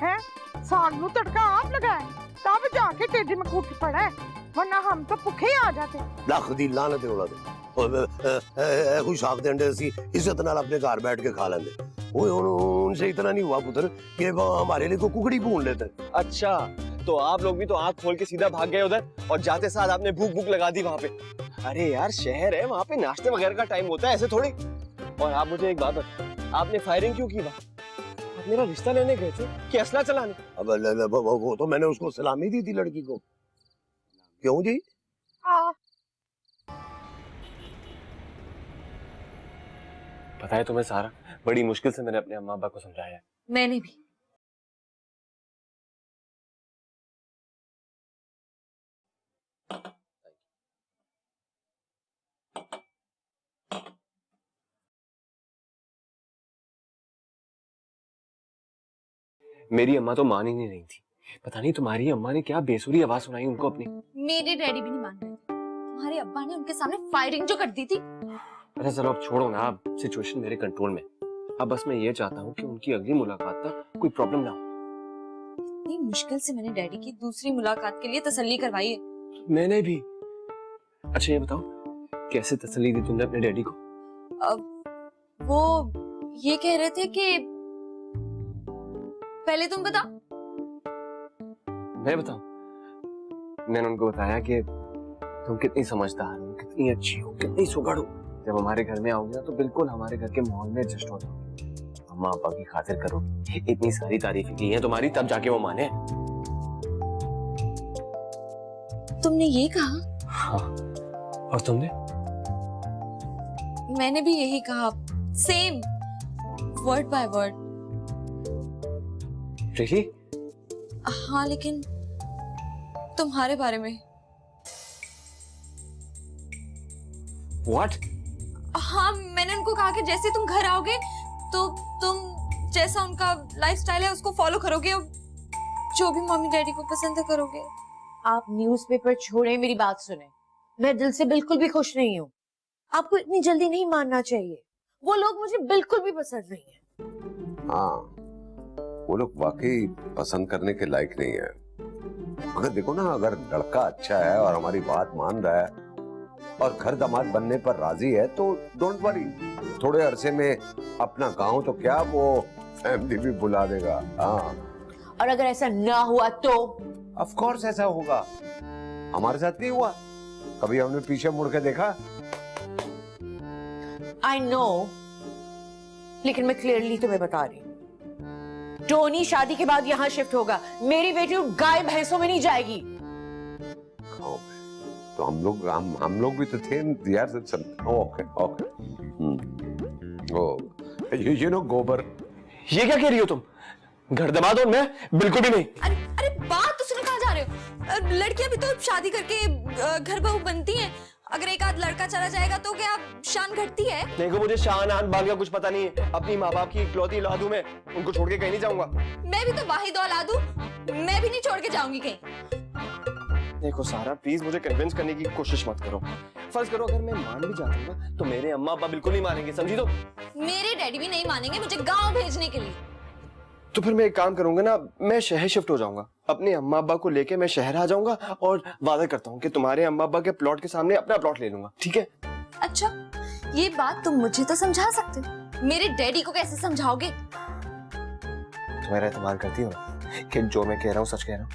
हैं, सानू तड़का आप लगाए, तब जाके टेढ़ी में कूट पड़ा है, वरना हम तो भूखे ही आ जाते। लख दी लानत उड़ा दे कोई शाख दे अंडे सी इज्जत नाल अपने घर बैठ के खा लेंगे। ओए उनसे इतना नहीं हुआ पुत्र कि वो हमारे लिए को कुकड़ी भून लेते। अच्छा, तो आप लोग भी तो आंख खोल के सीधा भाग गए उधर, और जाते साथ आपने भूख भूख लगा दी वहां पे। अरे यार, शहर है, वहां पे नाश्ते वगैरह का टाइम होता है, ऐसे थोड़ी। और आप मुझे एक बात बताओ, आपने फायरिंग क्यों की वहां? आप मेरा रिश्ता लेने गए थे कि असला चलाने? अब वो तो मैंने उसको सलामी दी थी लड़की को। क्यों जी? पता है तुम्हें सारा, बड़ी मुश्किल से मैंने अपने अम्मा अब्बा को समझाया है। मैंने भी। मेरी अम्मा तो मान ही नहीं रही थी। पता नहीं तुम्हारी अम्मा ने क्या बेसुरी आवाज सुनाई उनको अपनी। मेरे डैडी भी नहीं मान रहे थे, तुम्हारे अब्बा ने उनके सामने फायरिंग जो कर दी थी। अरे चलो अब छोड़ो ना, अब सिचुएशन मेरे कंट्रोल में। अब बस मैं ये चाहता हूँ कि उनकी अगली मुलाकात तक कोई प्रॉब्लम ना हो। इतनी मुश्किल से मैंने डैडी की दूसरी मुलाकात के लिए तसल्ली करवाई है। मैंने भी। अच्छा ये बताओ, कैसे तसल्ली दी तुमने अपने डैडी को? वो ये कह रहे थे कि पहले तुम बताओ। मैं बताऊं? मैंने उनको बताया कि तुम कितनी समझदार हो, कितनी अच्छी हो, कितनी सुगड़ हो। जब हमारे घर में आओगे ना तो बिल्कुल हमारे घर के माहौल में एडजस्ट हो जाओगे, अम्मा अब्बा की खातिर करोगे। इतनी सारी तारीफें की हैं तुम्हारी, तब जाके वो माने। तुमने ये कहा? हाँ, और तुमने? मैंने भी यही कहा, same word by word. Really? हाँ, लेकिन तुम्हारे बारे में। What? हाँ, मैंने उनको कहा कि जैसे तुम घर आओगे तो तुम जैसा उनका लाइफस्टाइल है उसको फॉलो करोगे, और जो भी मम्मी डैडी को पसंद है करोगे। आप न्यूज़पेपर छोड़ें, मेरी बात सुने। मैं दिल से बिल्कुल भी खुश नहीं हूँ। आपको इतनी जल्दी नहीं मानना चाहिए। वो लोग मुझे बिल्कुल भी पसंद नहीं है। हाँ, वो लोग वाकई पसंद करने के लायक नहीं है। अगर देखो ना, अगर लड़का अच्छा है और हमारी बात मान रहा है और घर दामाद बनने पर राजी है तो डोंट वरी, थोड़े अरसे में अपना गांव तो क्या, वो फैमिली भी बुला देगा। हाँ, और अगर ऐसा ना हुआ तो? ऑफ कोर्स ऐसा होगा। हमारे साथ नहीं हुआ कभी, हमने पीछे मुड़ के देखा। आई नो, लेकिन मैं क्लियरली तुम्हें बता रही हूँ, टोनी शादी के बाद यहाँ शिफ्ट होगा। मेरी बेटी गाय भैंसों में नहीं जाएगी। तो हम लोग भी तो थे यार। Okay okay. Oh you know गोबर। ये क्या कह रही हो तुम? घर दबा दो? मैं बिल्कुल भी नहीं। अरे अरे, बात तो सुनो, कहाँ जा रहे हो? लड़कियां भी तो शादी करके घर बहू बनती हैं। अगर एक आध लड़का चला जाएगा तो क्या शान घटती है? देखो, मुझे शान आन बाल का कुछ पता नहीं है। अपनी माँ बाप की इकलौती औलाद हूं मैं, उनको छोड़ के कहीं नहीं जाऊंगा। मैं भी तो वाहिद औलाद हूँ, मैं भी नहीं छोड़ के जाऊंगी कहीं। देखो सारा, प्लीज मुझे कन्विंस करने की कोशिश मत करो। फर्ज करो अगर मैं मान भी जाता हूँ ना, तो मेरे अम्मा अब्बा बिल्कुल नहीं मानेंगे, समझी? तो मेरे डैडी भी नहीं मानेंगे मुझे गांव भेजने के लिए। तो फिर मैं एक काम करूंगा ना, मैं शहर शिफ्ट हो जाऊंगा। अपने अम्मा अब्बा को लेके मैं शहर आ जाऊंगा और वादा करता हूँ कि तुम्हारे अम्मा अब्बा के प्लॉट के सामने अपना प्लॉट ले लूंगा, ठीक है? अच्छा, ये बात तुम मुझे तो समझा सकते हो, मेरे डैडी को कैसे समझाओगे? तुम मेरा एतमाद करती हो कि जो मैं कह रहा हूँ सच कह रहा हूँ?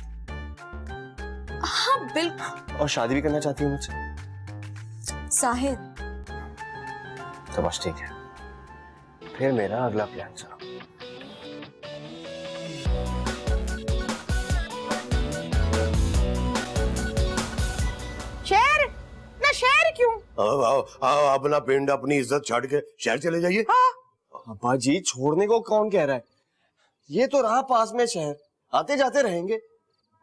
हाँ बिल्कुल। और शादी भी करना चाहती हूँ मुझसे? साहिद, तो बस ठीक है, फिर मेरा अगला प्लान सुनो। शहर ना, शहर क्यों? अपना पिंड अपनी इज्जत छाड़ के शहर चले जाइए। हाँ, अब्बा जी छोड़ने को कौन कह रहा है? ये तो रहा पास में शहर, आते जाते रहेंगे।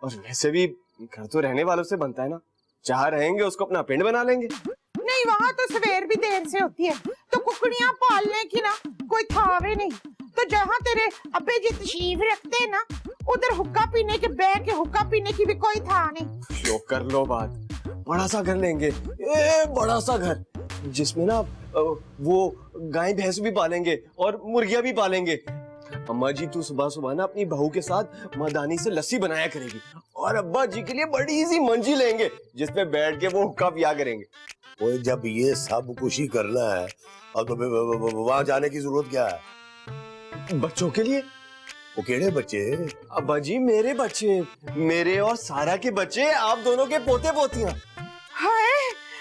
और वैसे भी घर तो रहने वालों से बनता है ना, जहाँ रहेंगे उसको अपना पिंड बना लेंगे। नहीं, वहाँ तो सवेर भी देर से होती है, तो कुकड़ियाँ पालने की ना कोई थावे नहीं। तो जहाँ तेरे अब्बे जी तशरीफ रखते हैं ना, उधर हुक्का पीने के, बैठ के हुक्का पीने की भी कोई था नहीं। लो कर लो बात, बड़ा सा घर लेंगे, बड़ा सा घर जिसमें ना वो गाय भैंस भी पालेंगे और मुर्गियां भी पालेंगे। अम्मा जी तू सुबह सुबह ना अपनी बहू के साथ मदानी से लस्सी बनाया करेगी, और अब्बा जी के लिए बड़ी सी मंजी लेंगे जिसमें बैठ के वो हुक्का पिया करेंगे। वो जब ये सब कुछ ही करना है, अब तो वहां जाने की जरूरत क्या है? बच्चों के लिए। वो केड़े बच्चे? अब्बा जी मेरे बच्चे, मेरे और सारा के बच्चे, आप दोनों के पोते पोतियां। हाय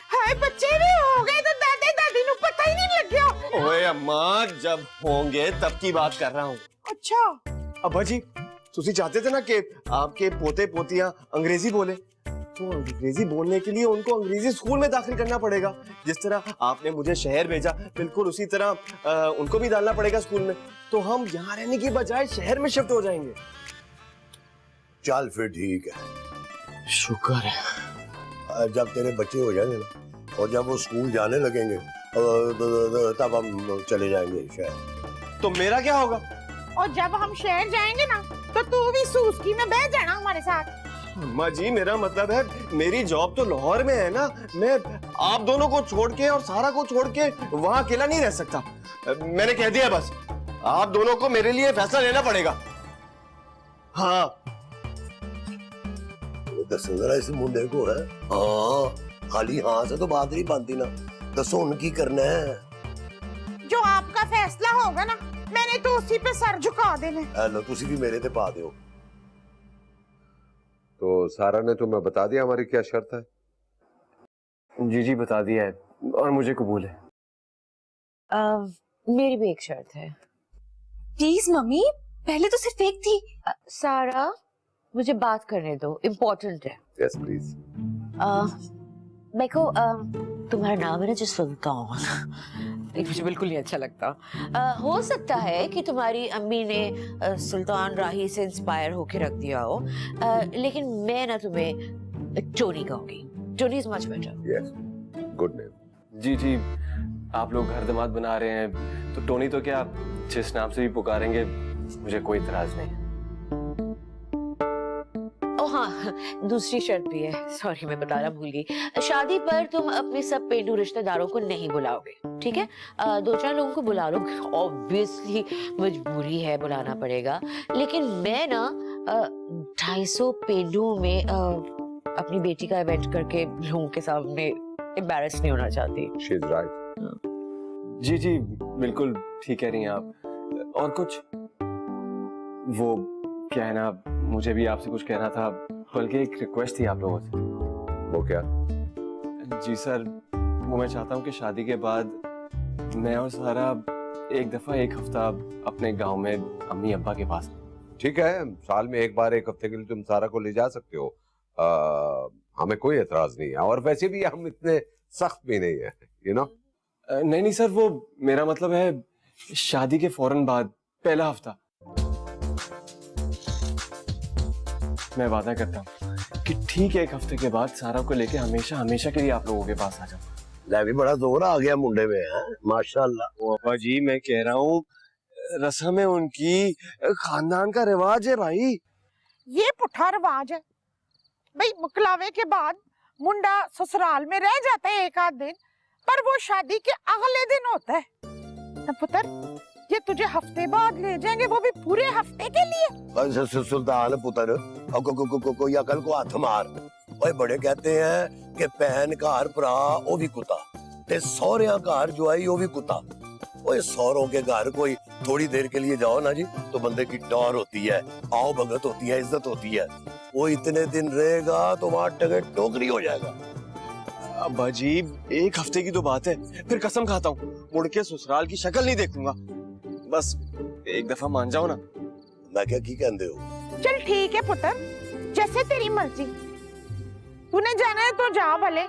हाय, बच्चे भी हो गए तो दादे दादी नु पता ही नहीं लग गया। ओए अम्मा, जब होंगे तब की बात कर रहा हूँ। अच्छा अब्बा जी तुसी चाहते थे ना कि आपके पोते पोतियां अंग्रेजी बोले, तो अंग्रेजी बोलने के लिए उनको अंग्रेजी स्कूल में दाखिल करना पड़ेगा। जिस तरह आपने मुझे शहर भेजा, बिल्कुल उसी तरह उनको भी डालना पड़ेगा स्कूल में। तो हम यहाँ रहने की बजाय शहर में शिफ्ट हो जाएंगे। चल फिर ठीक है। शुक्र है। जब तेरे बच्चे हो जाएंगे ना, और जब वो स्कूल जाने लगेंगे, तब हम चले जाएंगे शहर। तो मेरा क्या होगा? और जब हम शहर जाएंगे ना, तो तू भी सूसकी में बैठ जाना हमारे साथ। अम्मा जी मेरा मतलब है, मेरी जॉब तो लाहौर में है ना, मैं आप दोनों को छोड़ के और सारा को छोड़ के वहाँ अकेला नहीं रह सकता। मैंने कह दिया बस, आप दोनों को मेरे लिए फैसला लेना पड़ेगा। हाँ दसो जरा इस मुंडे को है। हाँ, खाली हाँ से तो बात नहीं बनती ना। दसो उनकी करना है। जो आपका फैसला होगा ना, मैंने तो उसी पे सर झुका देना। हेलो, तुसी भी मेरे ते पा दियो। तो सारा ने तुम्हें बता दिया हमारी क्या शर्त है? जी जी बता दिया है, और मुझे कबूल है। मेरी भी एक शर्त है। प्लीज मम्मी, पहले तो सिर्फ एक थी। सारा मुझे बात करने दो, इम्पोर्टेंट है। Yes please. मेरे को तुम्हारा नाम है ना जो सुल्तान, मुझे बिल्कुल नहीं अच्छा लगता। हो सकता है कि तुम्हारी अम्मी ने सुल्तान राही से इंस्पायर होके रख दिया हो, लेकिन मैं ना तुम्हें टोनी कहूंगी। Tony is much better. Yes, good name. जी जी, आप लोग घर दमाद बना रहे हैं, तो टोनी तो क्या, जिस नाम से भी पुकारेंगे मुझे कोई इतराज नहीं। हाँ, दूसरी शर्त भी है, सॉरी मैं बताना भूल गई। शादी पर तुम अपने सब पेंडू रिश्तेदारों को नहीं बुलाओगे, ठीक है? 2-4 लोगों को बुला लो, ऑब्वियसली मजबूरी है, बुलाना पड़ेगा। लेकिन मैं ना 250 पेंडू में अपनी बेटी का इवेंट करके लोगों के सामने एम्बैरेस नहीं होना चाहती। She is right. जी जी बिल्कुल ठीक कह रही हैं आप। और कुछ, वो क्या है ना, मुझे भी आपसे कुछ कहना था, बल्कि एक रिक्वेस्ट थी आप लोगों से। वो क्या? जी सर, वो मैं चाहता हूँ कि शादी के बाद मैं और सारा एक दफा एक हफ्ता अपने गांव में अम्मी अब्बा के पास। ठीक है, साल में एक बार एक हफ्ते के लिए तुम सारा को ले जा सकते हो। हमें कोई एतराज नहीं है, और वैसे भी हम इतने सख्त भी नहीं है, यू नो। नहीं नहीं सर, वो मेरा मतलब है शादी के फौरन बाद पहला हफ्ता। मैं वादा करता हूँ कि ठीक 1 हफ्ते के बाद सारा को लेके हमेशा हमेशा के लिए आप लोगों के पास आ जाऊँ। ले भी बड़ा जोर आ गया मुंडे में है, माशाल्लाह। बाबा जी मैं कह रहा हूँ, रस्म है उनकी, खानदान का रिवाज है भाई। ये पुठा रिवाज है भाई। मुकलावे के बाद मुंडा ससुराल में रह जाता है 1 आध दिन, पर वो शादी के अगले दिन होता है ना पुत्र। ये तुझे हफ्ते बाद ले जाएंगे, वो भी पूरे हफ्ते के लिए। सुल्तान पुत्र कोई अकल को हाथ मार। ओए बड़े कहते हैं कि भैन घर भरा ओ भी कुत्ता, ते सौरिया घर जो आई ओ भी कुत्ता। ओए सौरों के घर कोई थोड़ी देर के लिए जाओ ना जी, तो बंदे की डर होती है, आओ भगत होती है, इज्जत होती है। वो इतने दिन रहेगा तो वहां टगट टोकरी हो जाएगा। अब्बा जी 1 हफ्ते की तो बात है, फिर कसम खाता हूँ मुड़ के ससुराल की शक्ल नहीं देखूंगा। बस एक दफा मान जाओ ना। मैं क्या की कहते हो? चल ठीक है पुत्र, जैसे तेरी मर्जी। तूने जाना है तो जा भले।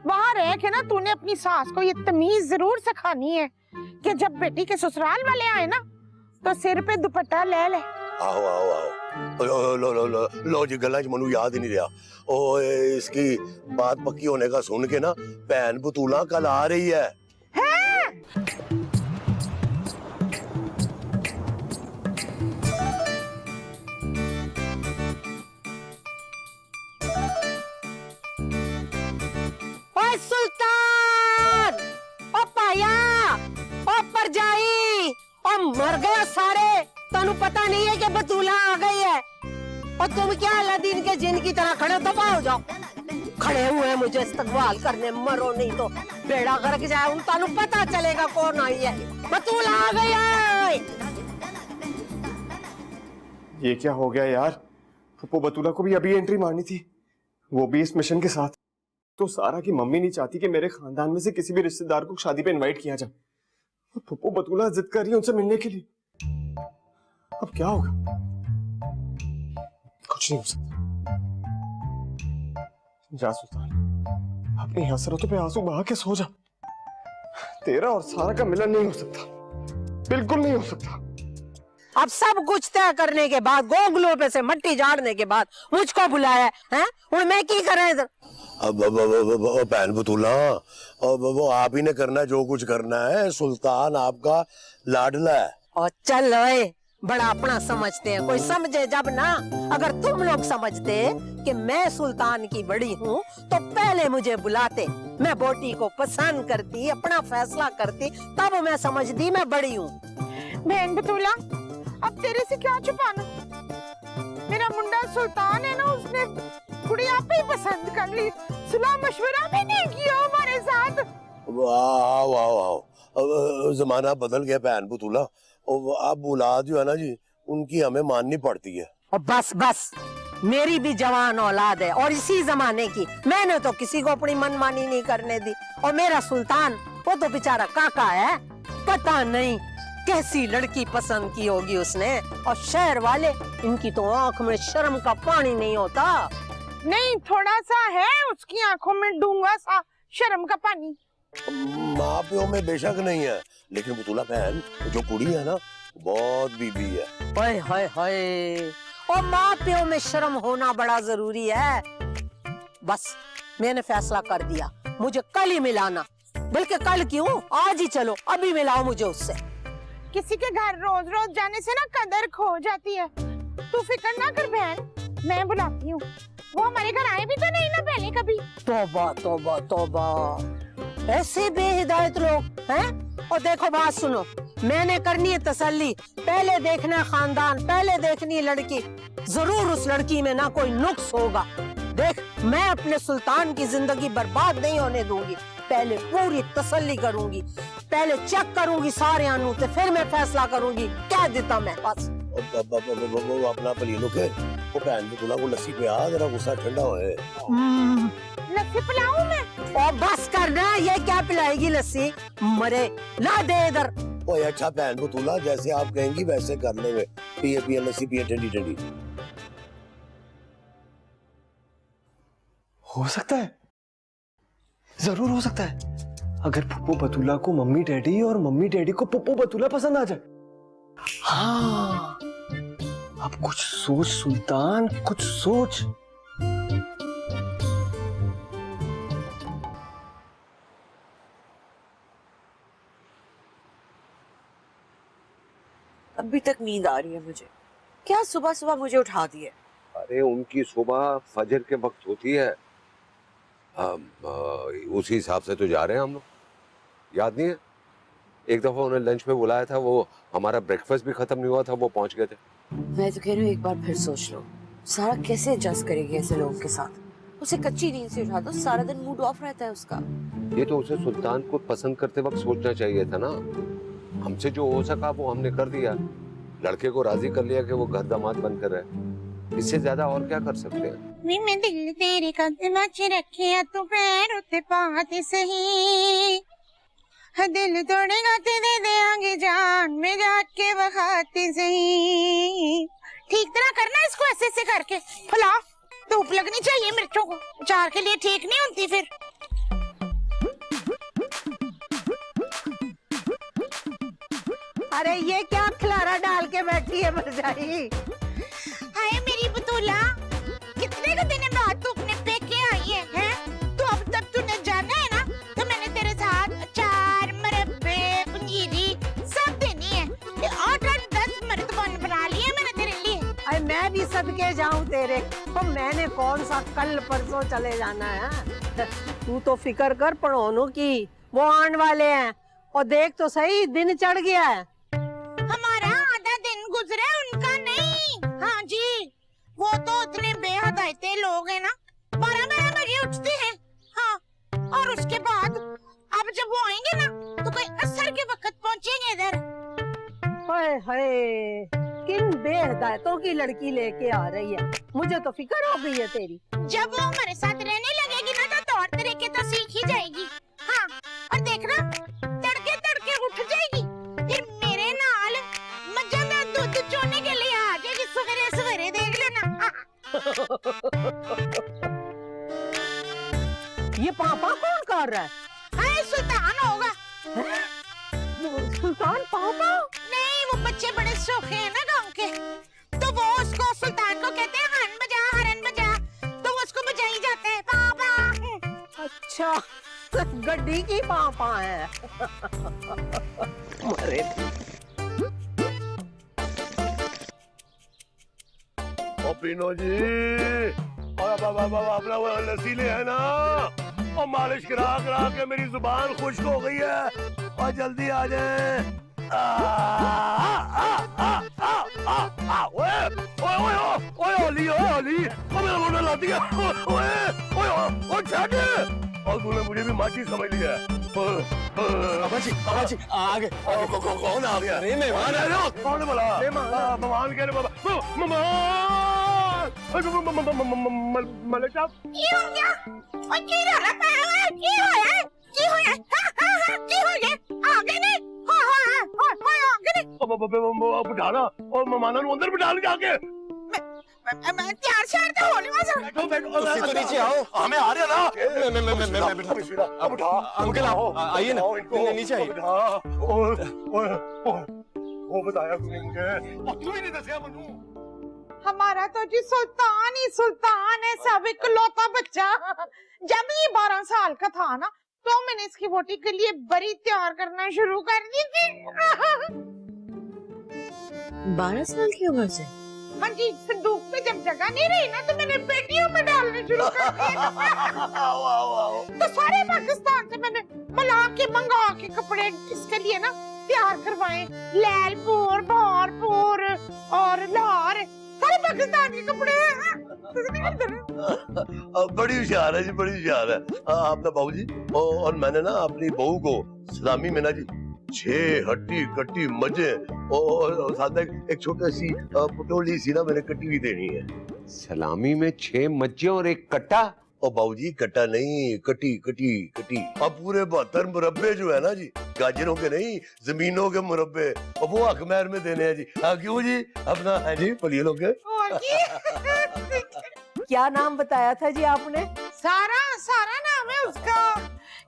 वहां रह के ना तूने अपनी सास को ये तमीज जरूर सिखानी है कि जब बेटी के ससुराल वाले आए ना तो सिर पे दुपट्टा ले ले। आओ आओ आओ लो जी गला च मनु याद ही नहीं रहा। ओ इसकी बात पक्की होने का सुन के ना भैन बतूला कल आ रही है। ओए सुल्तान, ओ पाया, ओ परजाई, ओ मर गया सारे। तनु पता नहीं है कि बतूला आ गई है और तुम क्या अलादीन के जिन की तरह खड़े दबा हो जाओ। खड़े हुए मुझे इस्तकबाल करने, मरो नहीं तो बेड़ा गर्क जाए। उन तनु पता चलेगा कौन आई है। बतूला आ गई है। ये क्या हो गया यार? फुप्पो बतूला को भी अभी एंट्री मारनी थी, वो भी इस मिशन के साथ। तो सारा की मम्मी नहीं चाहती कि मेरे खानदान में से किसी भी रिश्तेदार को शादी पे इनवाइट किया जाए। फुप्पो बतूला जिद कर रही है उनसे मिलने के लिए। अब क्या होगा? कुछ नहीं हो सकता। जा सुल्तान, अपनी हसरतों पे आंसू बहा के सो जा। तेरा और सारा का मिलन नहीं हो सकता, बिल्कुल नहीं हो सकता। अब सब कुछ तय करने के बाद, गोगलों पे से मट्टी झाड़ने के बाद मुझको बुलाया है। और मैं की करें इधर? अब बहन बतूला, अब वो आप ही ने करना है जो कुछ करना है। सुल्तान आपका लाडला है। और चल ओए, बड़ा अपना समझते हैं, कोई समझे जब ना। अगर तुम लोग समझते कि मैं सुल्तान की बड़ी हूँ तो पहले मुझे बुलाते, मैं बोटी को पसंद करती, अपना फैसला करती, तब मैं समझती मैं बड़ी हूँ। बहन बतूला, अब तेरे से क्या छुपाना? मेरा मुंडा सुल्तान है ना, उसने कुड़ी आप ही पसंद कर ली। सलाह मशवरा भी नहीं किया हमारे साथ। आओ आओ आओ, अब जमाना बदल गया बहन बतूला। आप औलाद जो है ना जी, उनकी हमें माननी पड़ती है। और बस बस, मेरी भी जवान औलाद है और इसी जमाने की। मैंने तो किसी को अपनी मनमानी नहीं करने दी। और मेरा सुल्तान, वो तो बेचारा काका है, पता नहीं कैसी लड़की पसंद की होगी उसने। और शहर वाले, इनकी तो आंख में शर्म का पानी नहीं होता। नहीं, थोड़ा सा है उसकी आंखों में डूंगा सा शर्म का पानी। माँ प्यो में बेशक नहीं है, लेकिन बतूला बहन जो कुड़ी है ना, बहुत बीबी है। हाय हाय हाय, और माँ प्यो में शर्म होना बड़ा जरूरी है। बस मैंने फैसला कर दिया, मुझे कल ही मिलाना। बल्कि कल क्यों, आज ही चलो, अभी मिलाओ मुझे उससे। किसी के घर रोज रोज जाने से ना कदर खो जाती है। तू फिक्र ना कर बहन, मैं बुलाती हूँ। वो हमारे घर आए भी तो नहीं ना पहले कभी। तौबा तौबा तौबा, ऐसे बेहिदायत लोग हैं। और देखो बात सुनो, मैंने करनी है तसल्ली। पहले देखना खानदान, पहले देखनी लड़की। जरूर उस लड़की में ना कोई नुक्स होगा। देख, मैं अपने सुल्तान की जिंदगी बर्बाद नहीं होने दूंगी। पहले पूरी तसल्ली करूंगी, पहले चेक करूंगी सारे अनूते, फिर मैं फैसला करूंगी क्या देता मैं। बस वो अपना पलीनो के वो बहन बतूला को लस्सी पे आ, जरा गुस्सा ठंडा होए। लस्सी पिलाऊं मैं? और बस करना, ये क्या पिलाएगी लस्सी? मरे, ला दे इधर। ओए अच्छा बहन बतूला, जैसे आप कहेंगी वैसे कर लेंगे। पिए पिए लस्सी पिए, ठंडी ठंडी। हो सकता है, जरूर हो सकता है। अगर पुप्पो बतूला को मम्मी डैडी और मम्मी डैडी को पुप्पो बतूला पसंद आ जाए। हाँ, अब कुछ सोच सुल्तान, कुछ सोच। अभी तक नींद आ रही है मुझे। क्या सुबह सुबह मुझे उठा दिए? अरे उनकी सुबह फजर के वक्त होती है। उसी हिसाब से तो जा रहे हैं हम लोग। याद नहीं है, एक दफा उन्हें लंच पे बुलाया था, वो हमारा ब्रेकफास्ट भी खत्म नहीं हुआ था, वो पहुंच गए थे। मैं तो कह रही हूँ एक बार फिर सोच लो, सारा कैसे एडजस्ट करेगी ऐसे लोगों के साथ। उसे कच्ची नींद से उठा दो, सारा दिन मूड ऑफ रहता है उसका। ये तो उसे सुल्तान को पसंद करते वक्त सोचना चाहिए था ना। हमसे जो हो सका वो हमने कर दिया। लड़के को राजी कर लिया कि वो घर दामाद बनकर रहे। इससे ज्यादा और क्या कर सकते हैं? नी मैं दिल तेरे कदम च रखिया, तू पैर उत्ते पाते सही। दिल तोड़ेगा ते दे देंगे जान, में जाके बखाते सही। ठीक तरह करना इसको, ऐसे ऐसे करके फुला। धूप लगनी चाहिए मिर्चों को, अचार के लिए ठीक नहीं होती फिर। अरे ये क्या खिलारा डाल के बैठी है भरजाई? हाय मेरी बतूला, कितने के दिन बाद तू अपने पेके आई है? तो अब तक तूने जाना है ना, तो मैंने तेरे साथ अचार, मुरब्बे, पंजीरी सब देनी है। 8-10 मर्तबान बना लिए मैंने तेरे लिए। अरे मैं भी सदके जाऊं तेरे, तो मैंने कौन सा कल परसों चले जाना है? तू तो फिक्र कर पड़ोनों की, वो आने वाले हैं। और देख तो सही, दिन चढ़ गया है। हमारा आधा दिन गुजरा, उनका नहीं। हाँ जी, वो तो इतने बेहदायते लोग हैं ना, 12-12 बजे उठते हैं। हाँ, और उसके बाद अब जब वो आएंगे ना, तो कोई असर के वक्त पहुंचेंगे इधर। हाय हाय, किन बेहदायतों की लड़की लेके आ रही है, मुझे तो फिक्र हो गई है तेरी। जब वो हमारे साथ रहने लगेगी ना, तो तौर तरीके तो सीख ही जाएगी। हाँ, और देखना तड़के तड़के उठ जाएगी, फिर मेरे नाल मज्जां दा दूध चोने के लिए आ जाएगी सवेरे सवेरे, देख लेना। ये पापा कौन कर रहा है? हाय सुल्तान होगा। सुल्तान पापा? नहीं, वो बच्चे बड़े शौके हैं ना गांव के, तो वो उसको सुल्तान को कहते हैं हरन बजा, हरन बजा, तो वो उसको बजाई जाते हैं पापा। अच्छा, गड्डी की पापा है। मरे ओ पीनो जी, और अपना वो लसीले है ना, और मालिश करा करा के मेरी जुबान खुश्क हो गई है, और जल्दी आ जाए। ओए ओए ओए ओए ओली ओए ओली, ओ मेरा मुंडा ला दिया। ओए ओए ओ छाट, और तूने मुझे भी माची समझ लिया। पापा जी आगे कौन आ गया? अरे मेहमान आ रहे हो? कौन है भला? मेहमान कह रहे बाबा, मलिक साहब, की हो गया? और की रहा है? की होया? की होया? की हो गया? आगे नहीं, हो आगे नहीं। बिठाना और मेहमानों को अंदर बिठा ले जाके। मैं त्यार शार तो होने वाला। बैठो बैठो, तो नीचे आओ। हमें आ रहे ना। मैं बिठा अब उठा अंकल आप आइए ना, नीचे आइए। वो बताया तूने मुझे, और तू ही नहीं दसिया मनु। हमारा तो जी सुल्तान ही सुल्तान है, सब इकलौता बच्चा। जब ये 12 साल का था ना, तो मैंने इसकी वोटी के लिए बरी तैयार करना शुरू कर दी थी। 12 साल की उम्र से? हाँ जी, संदूक में जब जगह नहीं रही ना, तो मैंने पेटियों में डालने शुरू कर दिए। तो सारे पाकिस्तान से मैंने बुला के मंगा के कपड़े इसके लिए ना तैयार करवाए। लैलपुर, बहारपुर और लाहौर, सारे पाकिस्तान के कपड़े। बड़ी होशियार है जी, बड़ी होशियार है आपका बहू जी। और मैंने ना अपनी बहू को सलामी में ना जी 6 हड्डी कट्टी मजे और साथ में एक छोटी सी पटोली सी ना मैंने कट्टी भी देनी है। सलामी में 6 मज्जे और 1 कट्टा। और बाबूजी कट्टा नहीं, कटी कटी कटी। अब पूरे 72 मुरब्बे जो है ना जी, गाजरों के नहीं, जमीनों के मुरब्बे, और वो अखमेर में देने हैं जी। हाँ क्यों जी, अपना है जी पलियलों के। क्या नाम बताया था जी आपने? सारा सारा नाम है उसका।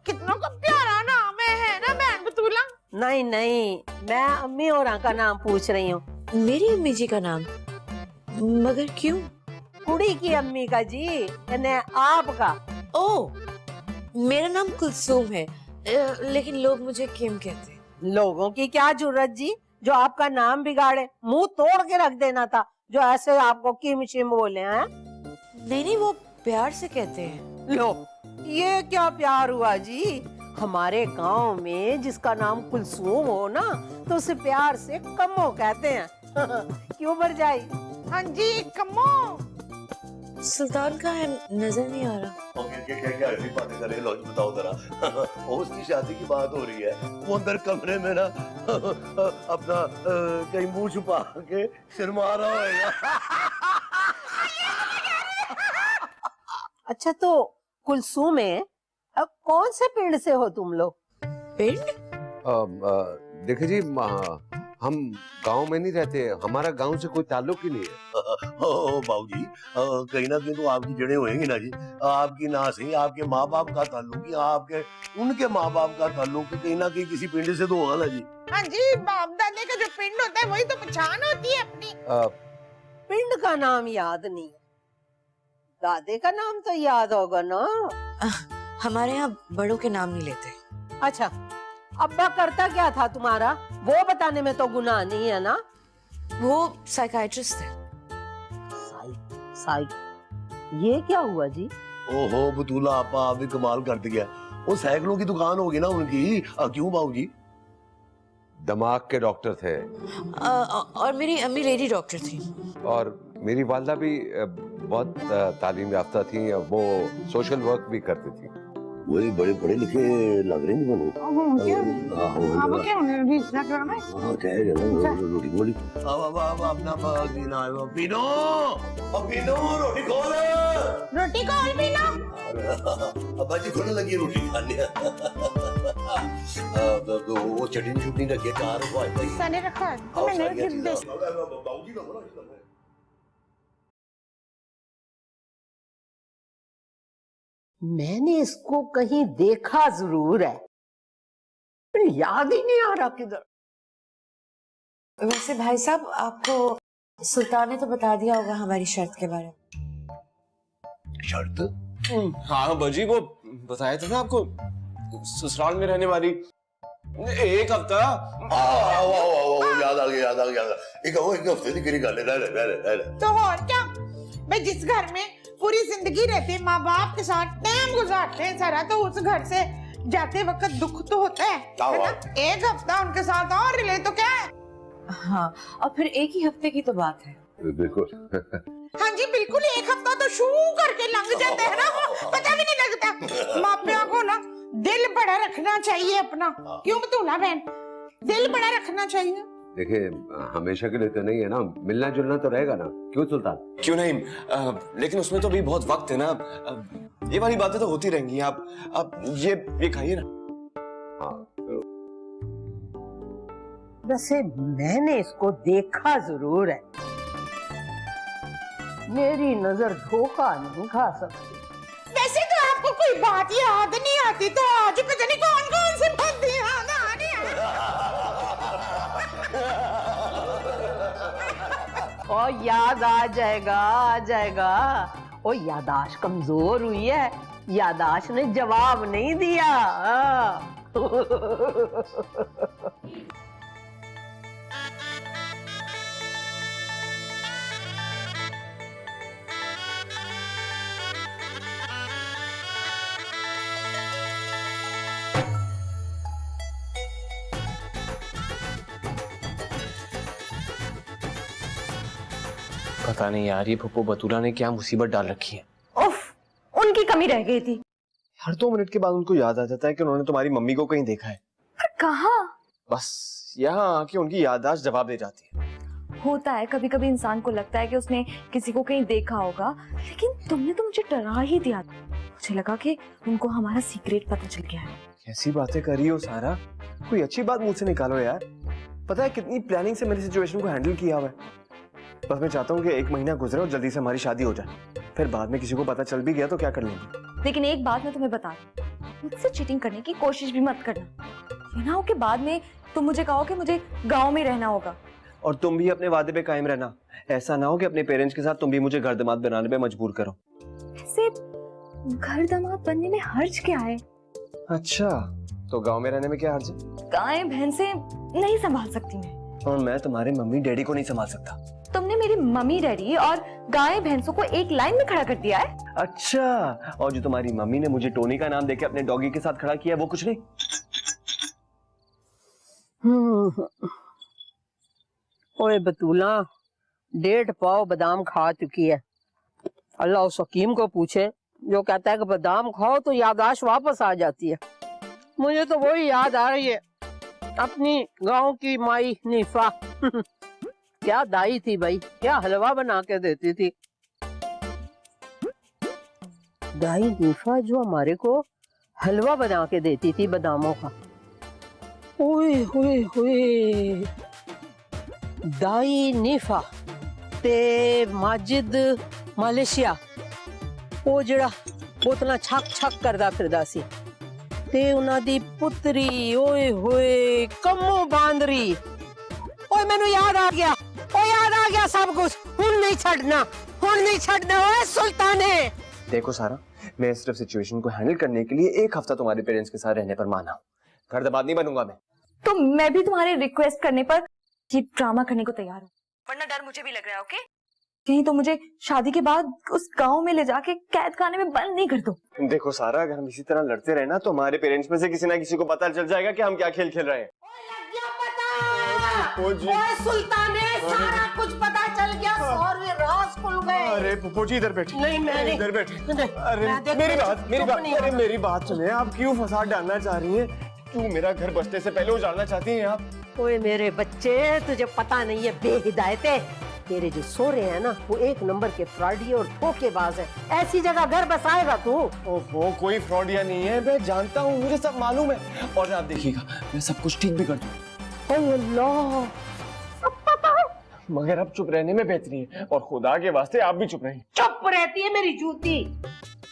कितना का प्यारा नाम है ना बहन बतूला? नहीं नहीं, मैं अम्मी और का नाम पूछ रही हूँ। मेरी अम्मी जी का नाम? मगर क्यों? कुड़ी की अम्मी का जी, यानी आपका। ओ, मेरा नाम कुलसूम है, लेकिन लोग मुझे किम कहते हैं। लोगों की क्या जरूरत जी, जो आपका नाम बिगाड़े। मुंह तोड़ के रख देना था, जो ऐसे आपको किम शिम बोले हैं। नहीं नहीं, वो प्यार से कहते हैं। लो, ये क्या प्यार हुआ जी? हमारे गांव में जिसका नाम कुलसूम हो ना, तो उसे प्यार से कम्मो कहते हैं। क्यों भरजाई? हाँ जी, कम्मो। सुल्तान का है, नजर नहीं आ रहा। क्या ऐसी बातें कर रहे हैं, लो जी बताओ जरा। उसकी शादी की बात हो रही है, वो अंदर कमरे में ना अपना कहीं मुंह छुपा के शर्मा रहा होगा। अच्छा, तो कुलसूम में कौन से पिंड से हो तुम लोग? पिंड? देखिए जी, हम गांव में नहीं रहते, हमारा गांव से कोई ताल्लुक ही नहीं है। ओ बाबूजी, कहीं ना कहीं तो आपकी जड़ें होंगी ना जी। आपकी ना सही, आपके माँ बाप का ताल्लुक या आपके उनके माँ बाप का ताल्लुक कहीं ना कहीं किसी पिंड से तो होगा ना जी। हाँ जी, बाप दादे का जो पिंड होता है वही तो पहचान होती है अपनी। पिंड का नाम याद नहीं, दादे का नाम तो याद होगा ना। हमारे यहाँ बड़ों के नाम नहीं लेते। अच्छा, अब्बा करता क्या था तुम्हारा, वो बताने में तो गुनाह नहीं है ना। वो साइकाइट्रिस्ट थे। साइक ये क्या हुआ जी? ओहो बतूला, आपा आप भी कमाल कर दिया। वो साइकिलों की दुकान होगी ना उनकी। क्यों बाबूजी? दिमाग के डॉक्टर थे। और मेरी अम्मी लेडी डॉक्टर थी। और मेरी वालदा भी बहुत तालीम याफ्ता थी, वो सोशल वर्क भी करती थी। वही बड़े पढ़े लिखे लग रहे नहीं बनो। रोटी बोली अपना पीनो रोटी खोल। रोटी कौन पीना? अब्बा जी खोलने लगी रोटी खाने। वो चटनी छुटनी रखी कार सने रखा है मैंने। मैंने इसको कहीं देखा जरूर है, पर याद ही नहीं आ रहा किधर। वैसे भाई साहब, आपको सुल्तान ने तो बता दिया होगा हमारी शर्त के बारे में। शर्त? हाँ बाजी, वो बताया था ना आपको, ससुराल में रहने वाली 1 हफ्ता। याद आ गया। एक हफ्ते की करी गल है। तो और क्या भाई, जिस घर में पूरी जिंदगी रहते हैं माँ बाप के साथ, टाइम गुजारते हैं सारा, तो उस घर से जाते वक्त दुख तो होता है ना। 1 हफ्ता उनके साथ और रिले तो क्या है। हाँ, और फिर 1 ही हफ्ते की तो बात है। बिल्कुल। हाँ जी बिल्कुल, 1 हफ्ता तो शू करके लंघ जाते हैं ना, पता भी नहीं लगता। मापिया को ना दिल बड़ा रखना चाहिए अपना। क्यों बतूला बहन, दिल बड़ा रखना चाहिए। देखिए, हमेशा के लिए तो नहीं है ना, मिलना जुलना तो रहेगा ना। क्यों सुल्तान? क्यों नहीं, लेकिन उसमें तो अभी बहुत वक्त है ना। ये वाली बातें तो होती रहेंगी। आप ये खाइए ना। हाँ तो वैसे मैंने इसको देखा जरूर है, मेरी नजर धोखा नहीं खा सकती। वैसे तो आपको कोई बात याद नहीं आती, तो आज पता नहीं कौन कौन सी बातें याद आ रही हैं। और याद आ जाएगा। ओ यादाश्त कमजोर हुई है, यादाश्त ने जवाब नहीं दिया। पता नहीं यार, ये पप्पू बतूला ने क्या मुसीबत डाल रखी है। उफ, उनकी कमी रह गई थी। हर 2 मिनट के बाद उनको याद आ जाता है कि उन्होंने तुम्हारी मम्मी को कहीं देखा है। पर कहाँ? बस यहाँ आके उनकी याददाश्त जवाब दे जाती है। होता है, कभी कभी इंसान को लगता है कि उसने किसी को कहीं देखा होगा, लेकिन तुमने तो मुझे डरा ही दिया। मुझे लगा कि उनको हमारा सीक्रेट पता चल गया है। कैसी बातें कर रही हो सारा, कोई अच्छी बात मुंह से निकालो यार। पता है कितनी प्लानिंग से मेरी सिचुएशन को हैंडल किया हुआ है। बस मैं चाहता हूँ कि 1 महीना गुजरे और जल्दी से हमारी शादी हो जाए। फिर बाद में किसी को पता चल भी गया तो क्या कर लेंगे। लेकिन एक बात मैं तुम्हें बता दूं, मुझसे चीटिंग करने की कोशिश भी मत करना। ये ना हो कि बाद में तुम मुझे कहो कि मुझे गांव में रहना होगा। और तुम भी अपने वादे पे कायम रहना। ऐसा ना हो कि अपने पेरेंट्स के साथ तुम भी मुझे घर दामाद बनाने पे मजबूर करो। ऐसे घर दामाद बनने में हर्ज क्या है? अच्छा, तो गांव में रहने में क्या हर्ज है? गायें भैंसे नहीं संभाल सकती मैं। और मैं तुम्हारे मम्मी डैडी को नहीं संभाल सकता। तुमने मेरी मम्मी डैडी और गायें भैंसों को एक लाइन में खड़ा कर दिया है। अच्छा, और जो तुम्हारी मम्मी ने मुझे टोनी का नाम देके अपने डॉगी के साथ खड़ा किया वो कुछ नहीं? ओए बतूला, 1.5 पाव बादाम खा चुकी है। अल्लाह उस हकीम को पूछे जो कहता है कि बादाम खाओ तो याददाश्त वापस आ जाती है। मुझे तो वही याद आ रही है, अपनी गांव की माई नीफा। क्या दाई थी भाई, क्या हलवा बना के देती थी। दाई नीफा जो हमारे को हलवा बना के देती थी बादामों का। ओए होए होए, दाई नीफा ते माजिद मलेशिया वो जड़ा बोतना छक छक करदा फिरदा सी ते उन्हां दी पुत्री ओए होए कम्मो बांदरी ओए मैनू याद आ गया सब कुछ हुन नहीं छड़ना ओए सुल्ताने। देखो सारा, मैं सिर्फ सिचुएशन को हैंडल करने के लिए एक हफ्ता तुम्हारे पेरेंट्स के साथ रहने पर माना हूँ। घर दबाद नहीं बनूंगा मैं। तो मैं भी तुम्हारे रिक्वेस्ट करने पर ये ड्रामा करने को तैयार हूँ, वरना डर मुझे भी लग रहा है। ओके, कहीं तो मुझे शादी के बाद उस गांव में ले जाके कैद खाने में बंद नहीं कर दो। देखो सारा, अगर हम इसी तरह लड़ते रहे ना तो हमारे पेरेंट्स में से किसी ना किसी को पता चल जाएगा कि हम क्या खेल खेल रहे हैं। ओए सुल्ताने, सारा कुछ पता चल गया, सारे राज खुल गए। अरे पुप्पो जी इधर बैठिए। नहीं मैं नहीं, इधर बैठिए। अरे मैं देख- मेरी बात नहीं मेरी बात सुनिए। आप क्यों फसाद डालना चाह रही हैं? क्यों मेरा घर बसने से पहले उजाड़ना चाहती हैं आप? ओए मेरे बच्चे, तुझे पता नहीं है बेहिदायते, तेरे जो सोरे हैं ना वो एक नंबर के फ्रॉडी और धोखेबाज है। ऐसी जगह घर बसाएगा तू? ओहो, कोई फ्रॉडिया नहीं है, मैं जानता हूँ, मुझे सब मालूम है। और आप देखिएगा, मैं सब कुछ ठीक भी कर दूँ। अल्लाह, मगर अब चुप रहने में बेहतरी है, और खुदा के वास्ते आप भी चुप रहिए। चुप रहती है मेरी जूती।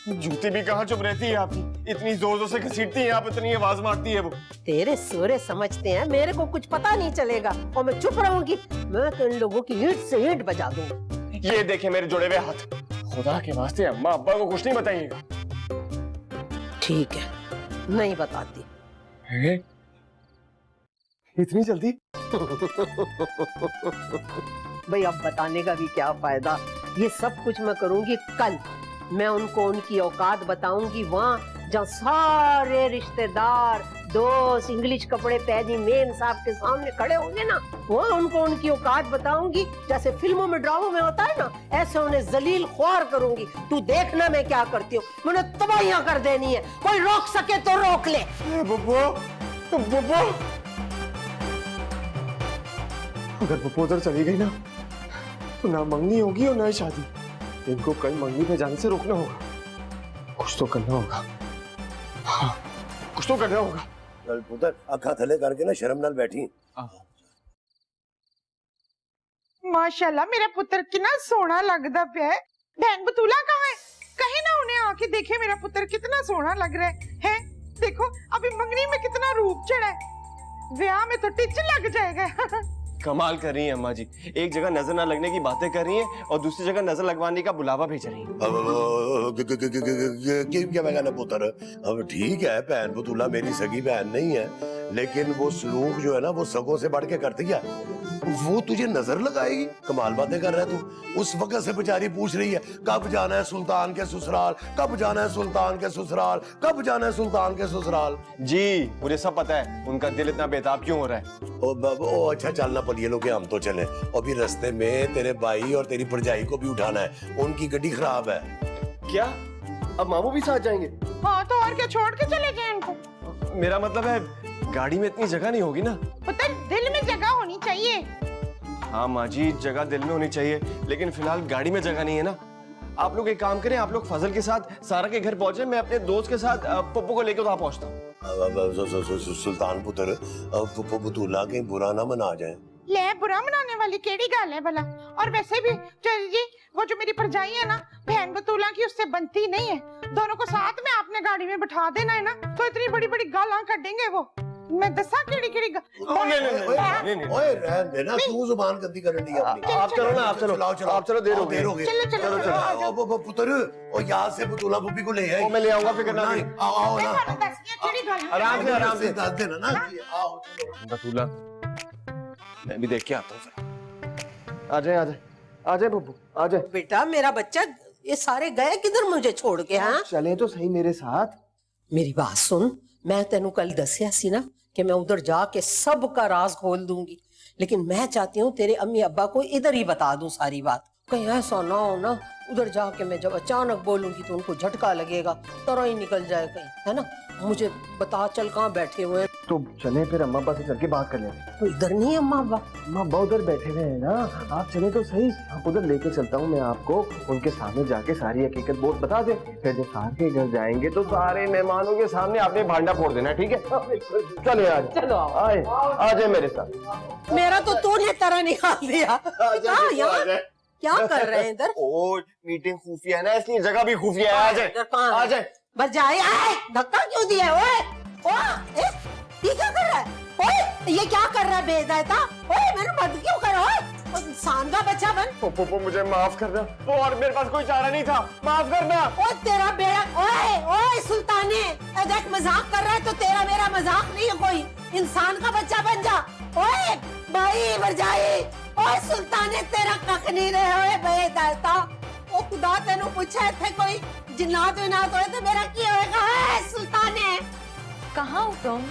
जूती भी कहाँ चुप रहती है आपकी? इतनी जोर जोर से घसीटती हैं आप, इतनी आवाज मारती है वो। तेरे सोरे समझते हैं मेरे को कुछ पता नहीं चलेगा और मैं चुप रहूंगी। मैं तो इन लोगों की ईंट से ईंट बजा दूंगी। ये देखे मेरे जुड़े हुए हाथ। खुदा के वास्ते अम्मा अब्बा को कुछ नहीं बताइएगा। ठीक है, नहीं बताती। है? इतनी जल्दी? भाई अब बताने का भी क्या फायदा, ये सब कुछ मैं करूंगी कल। मैं उनको उनकी औकात बताऊंगी, वहाँ जहाँ सारे रिश्तेदार दोस्त इंग्लिश कपड़े पहनी मेम साहब के सामने खड़े होंगे ना, वहाँ उनको उनकी औकात बताऊंगी। जैसे फिल्मों में ड्रामों में होता है ना, ऐसे उन्हें जलील ख्वार करूंगी। तू देखना मैं क्या करती हूँ, मैंने तबाहियां कर देनी है, कोई रोक सके तो रोक ले। बुब्बो, अगर बुब्बो उधर चली गई ना तो ना मंगनी होगी और ना ही शादी। इनको कल मंगनी पे जाने से रोकना होगा। कुछ तो करना होगा। हाँ, कुछ तो करना होगा। चल पुत्र, अखा थले करके ना शर्म नाल बैठी। माशाल्लाह, मेरा पुत्र कितना सोना लगदा पिया है। बहन बतूला कहाँ है? कहीं ना उन्हें आके देखे मेरा पुत्र कितना सोना लग रहा है। देखो अभी मंगनी में कितना रूप चढ़ा है, ब्याह में तो टिच लग जाएगा। कमाल कर रही हैं अम्मा जी, एक जगह नजर ना लगने की बातें कर रही हैं और दूसरी जगह नजर लगवाने का बुलावा भेज रही हैं। क्या मैं कहना पुत्र, अब ठीक है बहन बतूला मेरी सगी बहन नहीं है, लेकिन वो सलूक जो है ना वो सगों से बढ़ के करती है। वो तुझे नजर लगाएगी? कमाल बातें कर रहा है तू। उस वक्त से बेचारी पूछ रही है कब जाना है सुल्तान के ससुराल, कब जाना है सुल्तान के ससुराल, कब जाना है सुल्तान के ससुराल। जी मुझे सब पता है, उनका दिल इतना बेताब क्यों हो रहा है। ओ अच्छा, चलना पलिए लोग हम तो चले। और भी रास्ते में तेरे भाई और तेरी भरजाई को भी उठाना है, उनकी गड्डी खराब है। क्या अब मामू भी साथ जाएंगे? हाँ तो और क्या, छोड़ के चले जाए इनको। मेरा मतलब है गाड़ी में इतनी जगह नहीं होगी ना। पुत्र दिल में जगह होनी चाहिए। हाँ माँ जी, जगह दिल में होनी चाहिए, लेकिन फिलहाल गाड़ी में जगह नहीं है ना। आप लोग एक काम करें, आप लोग फजल के साथ सारा के घर पहुंचे, मैं अपने दोस्त के साथ पप्पू को लेकर वहां पहुंचता हूँ। सुल्तान पुत्र, बतूला कहीं बुरा ना मना जाए। ले बुरा मनाने वाली केड़ी गल है भला। और वैसे भी चल जी, वो जो मेरी भरजाई है ना बहन बतूला की, उससे बनती नहीं है। दोनों को साथ में आपने गाड़ी में बिठा देना है ना, तो इतनी बड़ी बड़ी गालां कटेंगे वो। मैं दसा केड़ी केड़ी नहीं। ओए रहन दे ना, तू जुबान गंदी करने दी अपनी। आप चलो ना, आप चलो, आप चलो, देर हो गई। चलो पुत्र, और यहाँ से बतूला बुब्बी को ले आए। मैं ले आऊंगा, फिक्र ना करिए। आओ ना, आराम से दस देना ना। आओ बतूला, मैं भी देख के आता हूँ। आ जाए बब्बू, आ जाए। बेटा मेरा बच्चा, ये सारे गए किधर मुझे छोड़ के? हाँ चले तो सही मेरे साथ। मेरी बात सुन, मैं तेनू कल दसिया सी ना कि मैं उधर जाके सब का राज खोल दूंगी, लेकिन मैं चाहती हूँ तेरे अम्मी अब्बा को इधर ही बता दूं सारी बात। कहीं ऐसा ना हो ना उधर जाके मैं जब अचानक बोलूंगी तो उनको झटका लगेगा, तरह ही निकल जाए कहीं, है ना। मुझे बता चल कहाँ बैठे हुए हैं। तो चले फिर अम्मा अब्बा से चल के बात कर लेते। तो इधर नहीं है अम्मा अब्बा? अम्मा अब्बा उधर बैठे हुए हैं ना, आप चले तो सही, उधर लेके चलता हूँ मैं आपको, उनके सामने जाके सारी हकीकत बहुत बता दे। फिर जब सारे घर जाएंगे तो सारे मेहमानों के सामने आपने भांडा फोड़ देना, ठीक है? चले आज, चलो आए आ जाए मेरे साथ। मेरा तो तूने तरह निकाल दिया। क्या कर रहे हैं इधर? ओ मीटिंग खुफिया है ना, इसलिए जगह भी खुफिया है। आ जाए आ जाए। बस जाए। धक्का क्यों दिया? ओए ये क्या कर रहा है? ओए ये क्या कर रहा है बेइज्जता? ओए मेरे मत क्यों कर? ओए इंसान का बच्चा बन। पोपो मुझे माफ करना, और मेरे पास कोई चारा नहीं था, माफ करना। ओ तेरा बेड़ा। ओए सुल्ताने, देख मजाक कर रहा है तो तेरा मेरा मजाक नहीं है कोई, इंसान का बच्चा बन जा। ओए भाई मर जाए। ओए सुल्ताने तेरा कख नहीं रहे। ओए बेइज्जता, ओ खुदा तेनू पूछे थे कोई जिन्नात विनात होए तो मेरा की होएगा? सुल्ताने कहाँ हो तुम?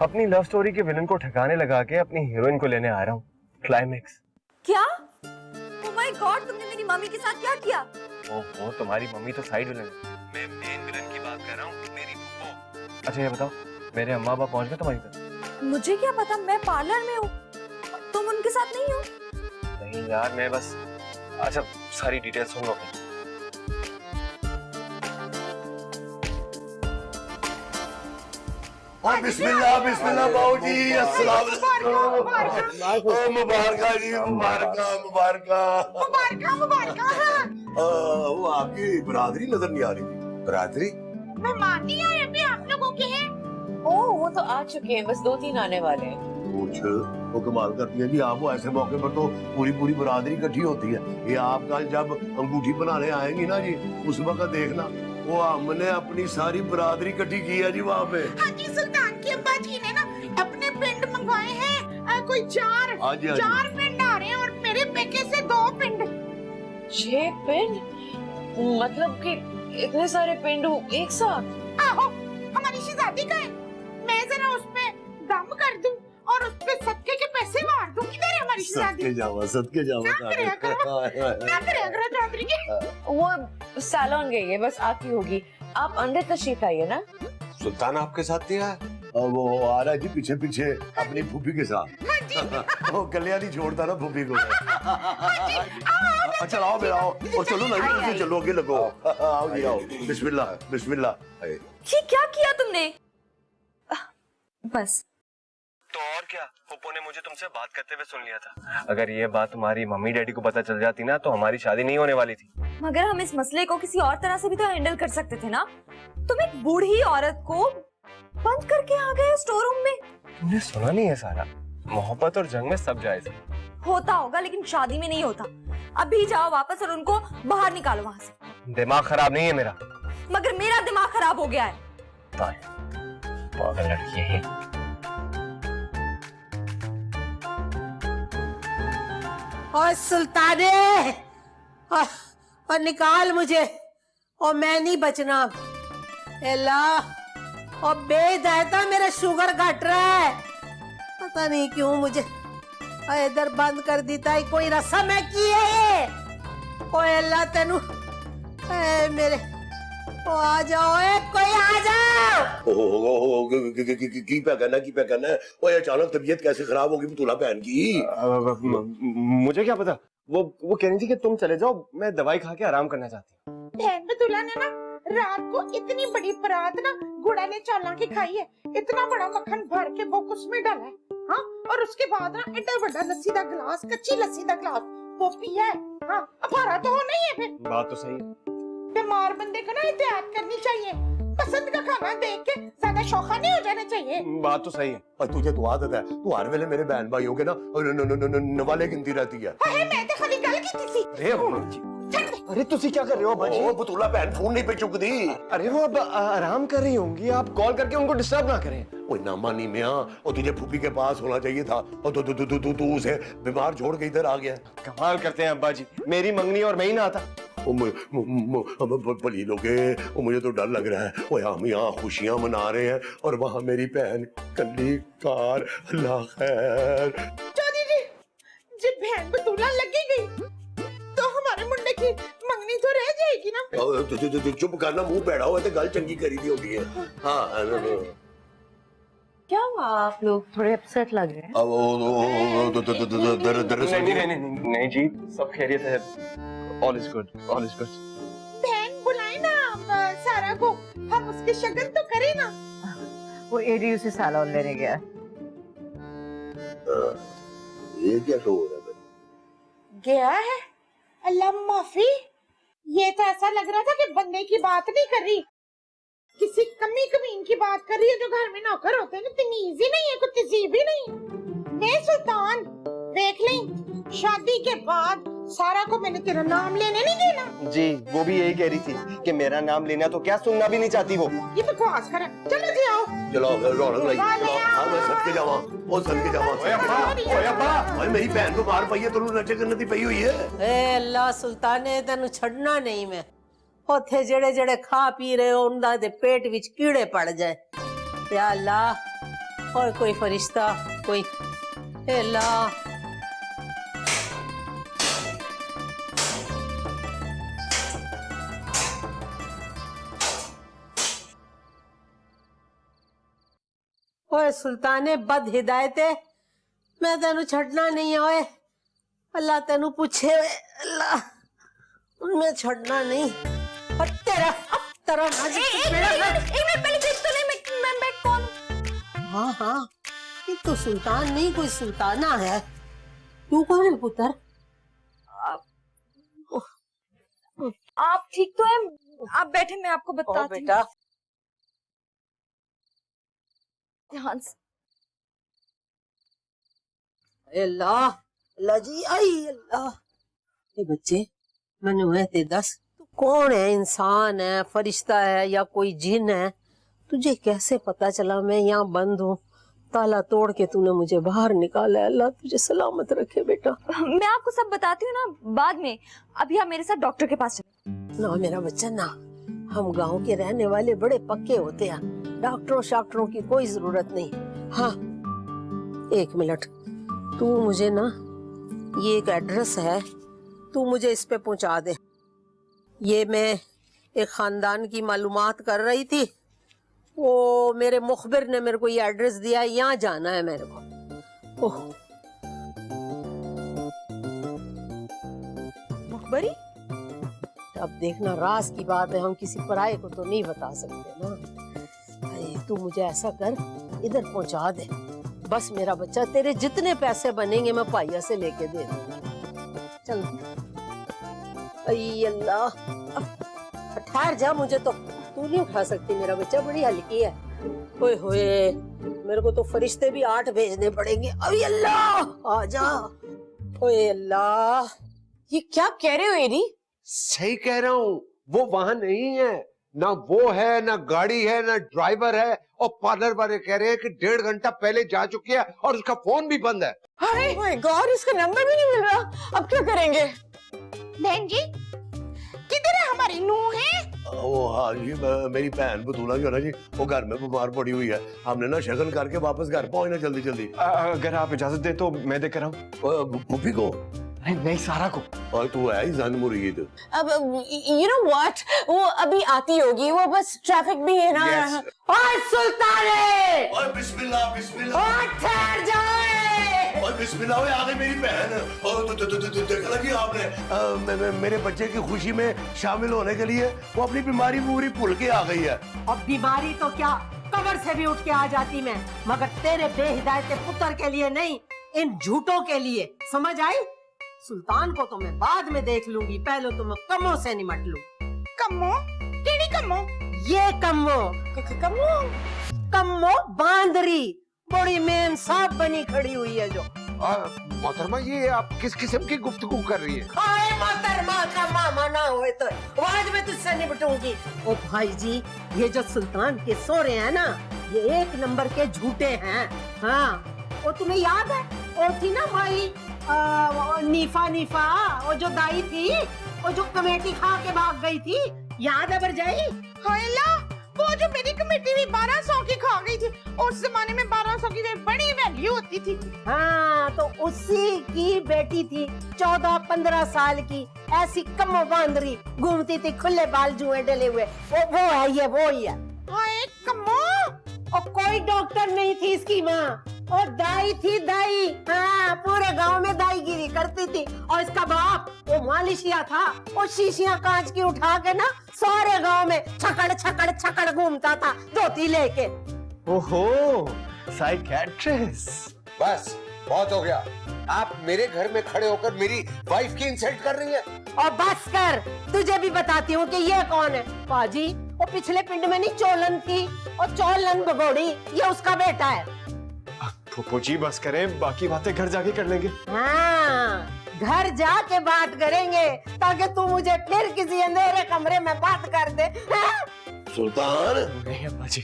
अपनी लव स्टोरी के विलन को ठिकाने लगा के अपनी हीरोइन को लेने आ रहा हूँ। क्लाइमेक्स। क्या? ओह माय गॉड, तुमने मेरी मम्मी के साथ क्या किया? ओहो, तुम्हारी मम्मी तो साइड विलन है, मैं मेन विलन की बात कर रहा हूँ, मेरी फूफो। अच्छा ये बताओ, मेरे अम्मा अब्बा पहुँच गए तुम्हारी तरफ? मुझे क्या पता, मैं पार्लर में हूँ, तुम उनके साथ नहीं हो? नहीं यार, मैं बस, अच्छा सारी डिटेल्स सुन लो। बिस्मिल्लाह बिस्मिल्लाह बाबूजी, अस्सलाम वालेकुम। मुबारका जी, मुबारका मुबारका मुबारका। वो आपकी बरादरी नजर नहीं आ रही थी। बरादरी? मेहमान नहीं आए अभी आप लोगों के हैं? ओह वो तो आ चुके हैं, बस 2-3 आने वाले हैं। कुछ वो कमाल करती है जी, आप वो ऐसे मौके पर तो पूरी पूरी बरादरी इकट्ठी होती है। ये आप कल जब अंगूठी बनाने आएंगी ना जी, उस वक्त देखना वो हमने अपनी सारी बरादरी इकट्ठी की है जी वहाँ पे। हाँ जी, सुल्तान की अब्बा जी ने ना अपने पिंड मंगवाए हैं, कोई 4 पिंड आ रहे हैं और मेरे पेके से 2 पिंड। 6 पिंड? मतलब कि इतने सारे पिंड एक साथ? आहो, हमारी शहजादी का है। मैं जरा उस पे दम कर दूं और उस पे सदके के पैसे मार दूं। किधर है हमारी शहजादी? सदके जावा क्या करेगा शहजादी की? वो सैलून गई है, बस आती होगी। आप अंदर तशरीफ लाइए ना। सुल्तान आपके साथ नहीं आया? वो आ रहा है जी पीछे पीछे अपनी फूफी के साथ। वो कल्याण नहीं छोड़ता ना फूफी को। अच्छा आओ मेरा आओ, और चलो ना से चलो, आगे लगो। आओ जी आओ, बिस्मिल्लाह बिस्मिल्लाह। ये क्या किया तुमने? बस तो और क्या, पोपो ने मुझे तुमसे बात करते हुए सुन लिया था। अगर ये बात तुम्हारी मम्मी डैडी को पता चल जाती ना तो हमारी शादी नहीं होने वाली थी। मगर हम इस मसले को किसी और तरह से भी तो हैंडल कर सकते थे ना। तुम एक बूढ़ी औरत को बंद करके आ गए स्टोर रूम में। तुमने सुना नहीं है सारा? मोहब्बत और जंग में सब जायज है। होता होगा लेकिन शादी में नहीं होता। अभी जाओ वापस और उनको बाहर निकालो वहाँ से। दिमाग खराब नहीं है मेरा। मगर मेरा दिमाग खराब हो गया है। पागल लड़की है। और सुल्ताने और निकाल मुझे, और मैं नहीं बचना। अल्लाह, और बेदायता मेरा शुगर घट रहा है, पता नहीं क्यों मुझे इधर बंद कर देता है। कोई रस्म है की है? ओए अल्लाह तेनू मेरे ओ आ जाओ, कोई आ जाओ। की पे करना है। ओए अचानक तबीयत कैसे खराब होगी बतूला बहन की? मुझे क्या पता, वो कह रही थी कि तुम चले जाओ, मैं दवाई खा के आराम करना चाहती हूँ। बहन बतूला ने ना रात को इतनी बड़ी परात ना गुड़ा ने चाला की खाई है, इतना बड़ा मक्खन भर के वो उसमें डाला है। हाँ, और उसके बाद ना एडा बड़ा लस्सी दा गिलास, कच्ची लस्सी दा गिलास वो पिया है। हाँ, अब हरा तो हो नहीं है। फिर बात तो सही है। बीमार बंदे को ना एहतियात करनी चाहिए, पसंद का खाना देख के ज्यादा शौका नहीं हो जाना चाहिए। बात तो सही है। और तुझे तो आदत है, तू हर वेले मेरे बहन भाइयों के ना नवाले गिनती रहती है। अरे मैं तो खाली गल की थी। अरे तुसी क्या कर रहे हो बाजी? ओ बतूला बहन फोन नहीं पे चुकदी। अरे वो अब आराम कर रही होंगी, आप कॉल करके उनको डिस्टर्ब ना करें। ओए ना मानी मियां, और तुझे फूफी के पास होना चाहिए था, और तू उसे बीमार छोड़ के इधर आ गया। कमाल करते हैं अब्बा जी, मेरी मंगनी और मैं ही ना आता। भली लोगे, मुझे तो डर लग रहा है। ओए हम यहाँ खुशियां मना रहे हैं और वहाँ मेरी बहन कल्ली कार। अल्लाह खैर। चौधरी जी, जब बहन बतूला लगी गई तो हम जाएगी, मंगनी तो रह जाएगी ना। तू चुप करना, मुंह बैठा हुआ तो गल चंगी करी दी होगी है। हाँ क्या हुआ, आप लोग थोड़े अपसेट लग रहे हैं? नहीं जी, सब खैरियत है। All is good, all is good. बहन बुलाए ना सारा को, हम उसकी शक्ल तो करें ना। वो एडीयू से सैलून लेने गया है। ये क्या शो हो रहा है? गया है? अल्लाह माफी, ये तो ऐसा लग रहा था कि बंदे की बात नहीं कर रही, किसी कमी कमीन की बात कर रही है। जो घर में नौकर होते हैं ना, तमीज ही नहीं है, कुछ तहजीब ही नहीं। मैं सुल्तान देख लें, शादी के बाद सारा को मैंने तेरा नाम लेने नहीं देना। जी, वो भी यही कह रही थी कि मेरा नाम लेना तो क्या, सुनना भी नहीं चाहती वो। ये तो बकवास कर। चलो जी आओ, चलो रौनक भाई, हाँ मैं सदके जावा, वो सदके जावा। ओए अब्बा, भाई मेरी बहन को मार पई है, तू नचे करने दी पई हुई है। ए अल्लाह सुल्ताने, तेन छड़ना नहीं मैं। उथे जेड़े जेड़े खा पी रहे हो उनदा दे पेट विच कीड़े पड़ जाए। या अल्लाह, और कोई फरिश्ता कोई। ए अल्लाह, ओए सुल्ताने बद हिदायते, मैं तेनू छड़ना नहीं है। ओए अल्लाह तेनू पूछे, अल्लाह मैं छड़ना नहीं। और तेरा अब तेरा एक मिनट पहले देख तो नहीं, मैं कौन? हाँ हाँ, ये तो सुल्तान नहीं, कोई सुल्ताना है। तू कौन है पुत्र? आप ठीक तो हैं? आप बैठे, मैं आपको बताती हूँ। बेटा, ध्यान से। अल्लाह अल्लाह जी, आई अल्लाह। ये बच्चे मैंने हुए थे 10, तू कौन है? इंसान है, फरिश्ता है या कोई जिन है? तुझे कैसे पता चला मैं यहाँ बंद हूँ? ताला तोड़ के तूने मुझे बाहर निकाला। अल्लाह तुझे सलामत रखे बेटा। मैं आपको सब बताती हूँ ना बाद में। अभी आप मेरे साथ डॉक्टर के पास चलो। ना मेरा बच्चा ना, हम गांव के रहने वाले बड़े पक्के होते हैं, डॉक्टरों शाक्टरों की कोई जरूरत नहीं। हाँ एक मिनट, तू मुझे ना, ये एक एड्रेस है, तू मुझे इस पे पहुंचा दे। ये मैं एक खानदान की मालूमात कर रही थी, वो मेरे मुखबिर ने मेरे को ये एड्रेस दिया, यहाँ जाना है मेरे को। ओह मुखबरी? अब देखना, राज की बात है, हम किसी पराये को तो नहीं बता सकते ना। अरे तू मुझे ऐसा कर, इधर पहुंचा दे बस। मेरा बच्चा, तेरे जितने पैसे बनेंगे मैं पाइया से लेके दे दूंगी। चल अल्लाह, ठहर जा, मुझे तो तू नहीं उठा सकती, मेरा बच्चा बड़ी हल्की है। ओए होए, मेरे को तो फरिश्ते भी 8 भेजने पड़ेंगे। अरे अल्लाह आजा। ओए अल्लाह, ये क्या कह रहे हो एडी? सही कह रहा हूँ, वो वहां नहीं है, ना वो है, ना गाड़ी है, ना ड्राइवर है। और पार्लर वाले कह रहे हैं कि 1.5 घंटा पहले जा चुकी है और उसका फोन भी बंद है। हाय माय गॉड, इसका नंबर भी नहीं मिल रहा। अब क्या करेंगे? बहन जी किधर है हमारी नूह है? वो हाँ जी, मेरी बहन बतूला जो है ना जी, वो घर में बीमार पड़ी हुई है। हमने ना शगन करके वापस घर पहुंचना जल्दी जल्दी। अगर आप इजाजत दे तो मैं देख कर आऊं। मुफी को नहीं, सारा को। और तू है ही जान मुरीद। अब यू नो व्हाट, वो अभी आती होगी, वो बस ट्रैफिक भी है ना। Yes. ओए सुल्ताने, ओए बिस्मिल्लाह बिस्मिल्लाह, ओए ठहर जाए। ओए बिस्मिल्लाह, ओए आ गई मेरी बहन। और देखा ना जी आपने, मेरे बच्चे की खुशी में शामिल होने के लिए वो अपनी बीमारी पूरी भूल के आ गई है। अब बीमारी तो क्या, कब्र से भी उठ के आ जाती मैं, मगर तेरे बेहिदायत पुत्र के लिए नहीं, इन झूठों के लिए। समझ आई? सुल्तान को तो मैं बाद में देख लूंगी, पहले तो मैं कमों से निमट लूं। कम्मो? केड़ी कम्मो? ये कम्मो, कम्मो कम्मो बांदरी, बड़ी मेम साहब बनी खड़ी हुई है जो। मोहतरमा, ये आप किस किस्म की गुफ्तगू कर रही है? हाय मोहतरमा का मामा ना हुए तो आज मैं तुझसे निपटूंगी। ओ भाई जी, ये जो सुल्तान के सोरे हैं ना, ये 1 नंबर के झूठे हैं। हाँ, वो तुम्हें याद है, वो थी ना भाई नीफा, वो जो दाई थी, वो जो कमेटी खा के भाग गई थी, याद है भरजाई? हाय अल्लाह, वो जो मेरी कमेटी भी 1200 की खा गई थी, उस जमाने में 1200 की बड़ी वैल्यू होती थी। हाँ, तो उसी की बेटी थी 14-15 साल की, ऐसी कम बांदरी घूमती थी, खुले बाल जुए डले हुए। वो है ये, वो ही है। हाय कमो, और कोई डॉक्टर नहीं थी इसकी माँ, और दाई थी दाई। हाँ, पूरे गांव में दाईगिरी करती थी। और इसका बाप वो मालिशिया था, वो शीशियां कांच की उठा के ना सारे गांव में छकड़ छकड़ छकड़ घूमता था धोती लेके। ओहो, साइकियाट्रिस्ट। बस बहुत हो गया। आप मेरे घर में खड़े होकर मेरी वाइफ की इंसल्ट कर रही है। और बस कर, तुझे भी बताती हूँ कि ये कौन है। पाजी, वो पिछले पिंड में नहीं चोलन थी, और चोलन भगोड़ी ये उसका बेटा है। फूफो जी बस करें, बाकी बातें घर जाके कर लेंगे। हाँ, घर जाके बात करेंगे, ताकि तू मुझे फिर किसी अंधेरे कमरे में बात कर दे। हाँ? सुल्तान, नहीं अब्बा जी,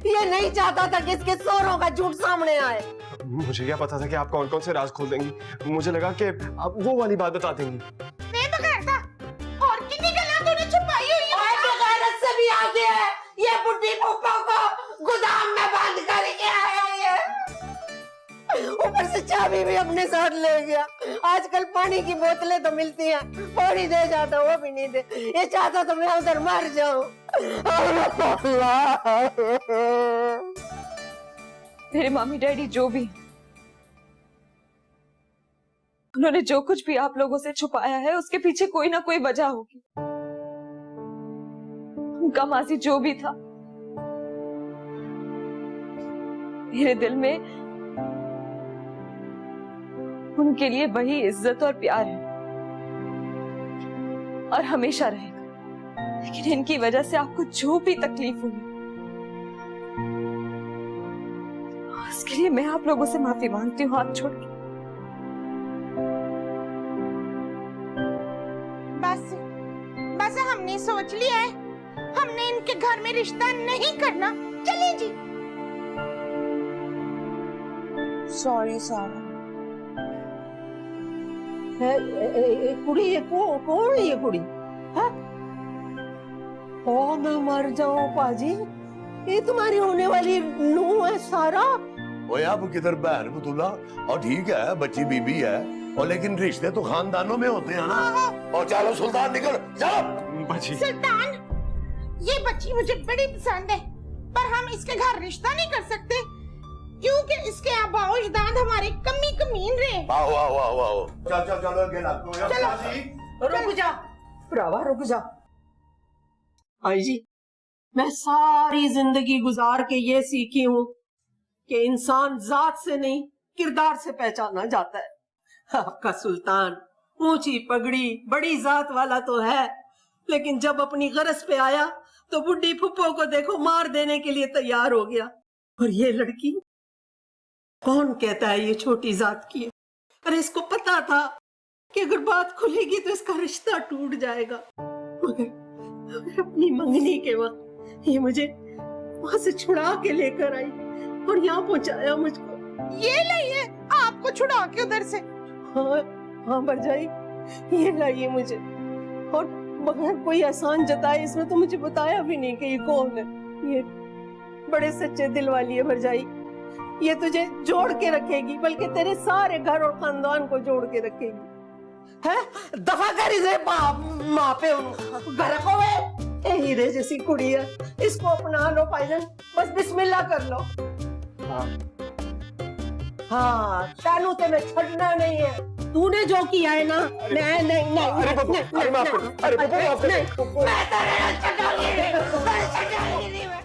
ये नहीं चाहता था कि इसके शोरों का झूठ सामने आए। मुझे क्या पता था कि आप कौन कौन से राज खोल देंगी। मुझे लगा कि आप वो वाली बात बता देंगी। मैं बगैर था, और कितनी गल्ला तूने छुपाई हुई है। और बेगैरत से भी आगे है, ये बुढ़ी फूफा को गोदाम में बंद करके आया ये। ऊपर से चाबी भी अपने साथ ले गया। आजकल पानी की बोतलें तो मिलती हैं, पानी दे जाता वो भी नहीं दे। ये चाहता तो मैं उधर मर जाऊं। मेरे मम्मी डैडी जो भी, उन्होंने जो कुछ भी आप लोगों से छुपाया है, उसके पीछे कोई ना कोई वजह होगी। उनका माजी जो भी था, मेरे दिल में उनके लिए वही इज्जत और प्यार है, और हमेशा रहेगा। लेकिन इनकी वजह से आपको जो भी तकलीफ हुई, उसके लिए मैं आप लोगों से माफी मांगती हूँ, हाथ छोड़ के। बस बस हमने सोच लिया है, हमने इनके घर में रिश्ता नहीं करना। चलिए जी। सॉरी सारा। कुड़ी ये कौन है ये कुड़ी? हाँ? ओ मैं मर जाऊं पाजी, ये तुम्हारी होने वाली नूह है सारा। ओए अब किधर बहन बतूला, और ठीक है बच्ची बीबी है, और लेकिन रिश्ते तो खानदानों में होते हैं ना। और चलो सुल्तान निकल जाओ। बाजी, सुल्तान, ये बच्ची मुझे बड़ी पसंद है, पर हम इसके घर रिश्ता नहीं कर सकते, क्योंकि इसके आबाओ अजदाद हमारे कमी कमीन रहे। आओ आओ आओ आओ, चल चल चलो अगे लग दो यार। रुक जा भरावा, रुक जा। आई जी, मैं सारी जिंदगी गुजार के ये सीखी हूँ कि इंसान जात से नहीं किरदार से पहचाना जाता है। आपका सुल्तान ऊंची पगड़ी बड़ी जात वाला तो है, लेकिन जब अपनी गरज पे आया तो बुढ़ी फुप्पो को देखो मार देने के लिए तैयार हो गया। और ये लड़की, कौन कहता है ये छोटी जात की है? अरे इसको पता था कि अगर बात खुलेगी तो इसका रिश्ता टूट जाएगा। मगर अपनी मंगनी के वक्त ये मुझे वहां से छुड़ा के लेकर आई और यहाँ पहुंचाया मुझको। ये लाइए आपको छुड़ा के उधर से। हाँ हाँ भरजाई, ये लाइए मुझे, और बगैर कोई एहसान जताए इसमें तो मुझे बताया भी नहीं कि ये कौन है। ये बड़े सच्चे दिल वाली है भरजाई, ये तुझे जोड़ के रखेगी, बल्कि तेरे सारे घर और खानदान को जोड़ के रखेगी। है दफा कर इसे माँ पे घर को है। हीरे जैसी कुड़ी है, इसको अपना लो पाइजन, बस बिस्मिल्लाह कर लो। हाँ, तानू ते में छड़ना नहीं है। तूने जो किया है ना, नहीं नहीं नहीं, अरे बब्बू, अरे माफ कर, अरे बब्बू माफ कर। मैं तेरे छड़ाऊंगी नहीं, मैं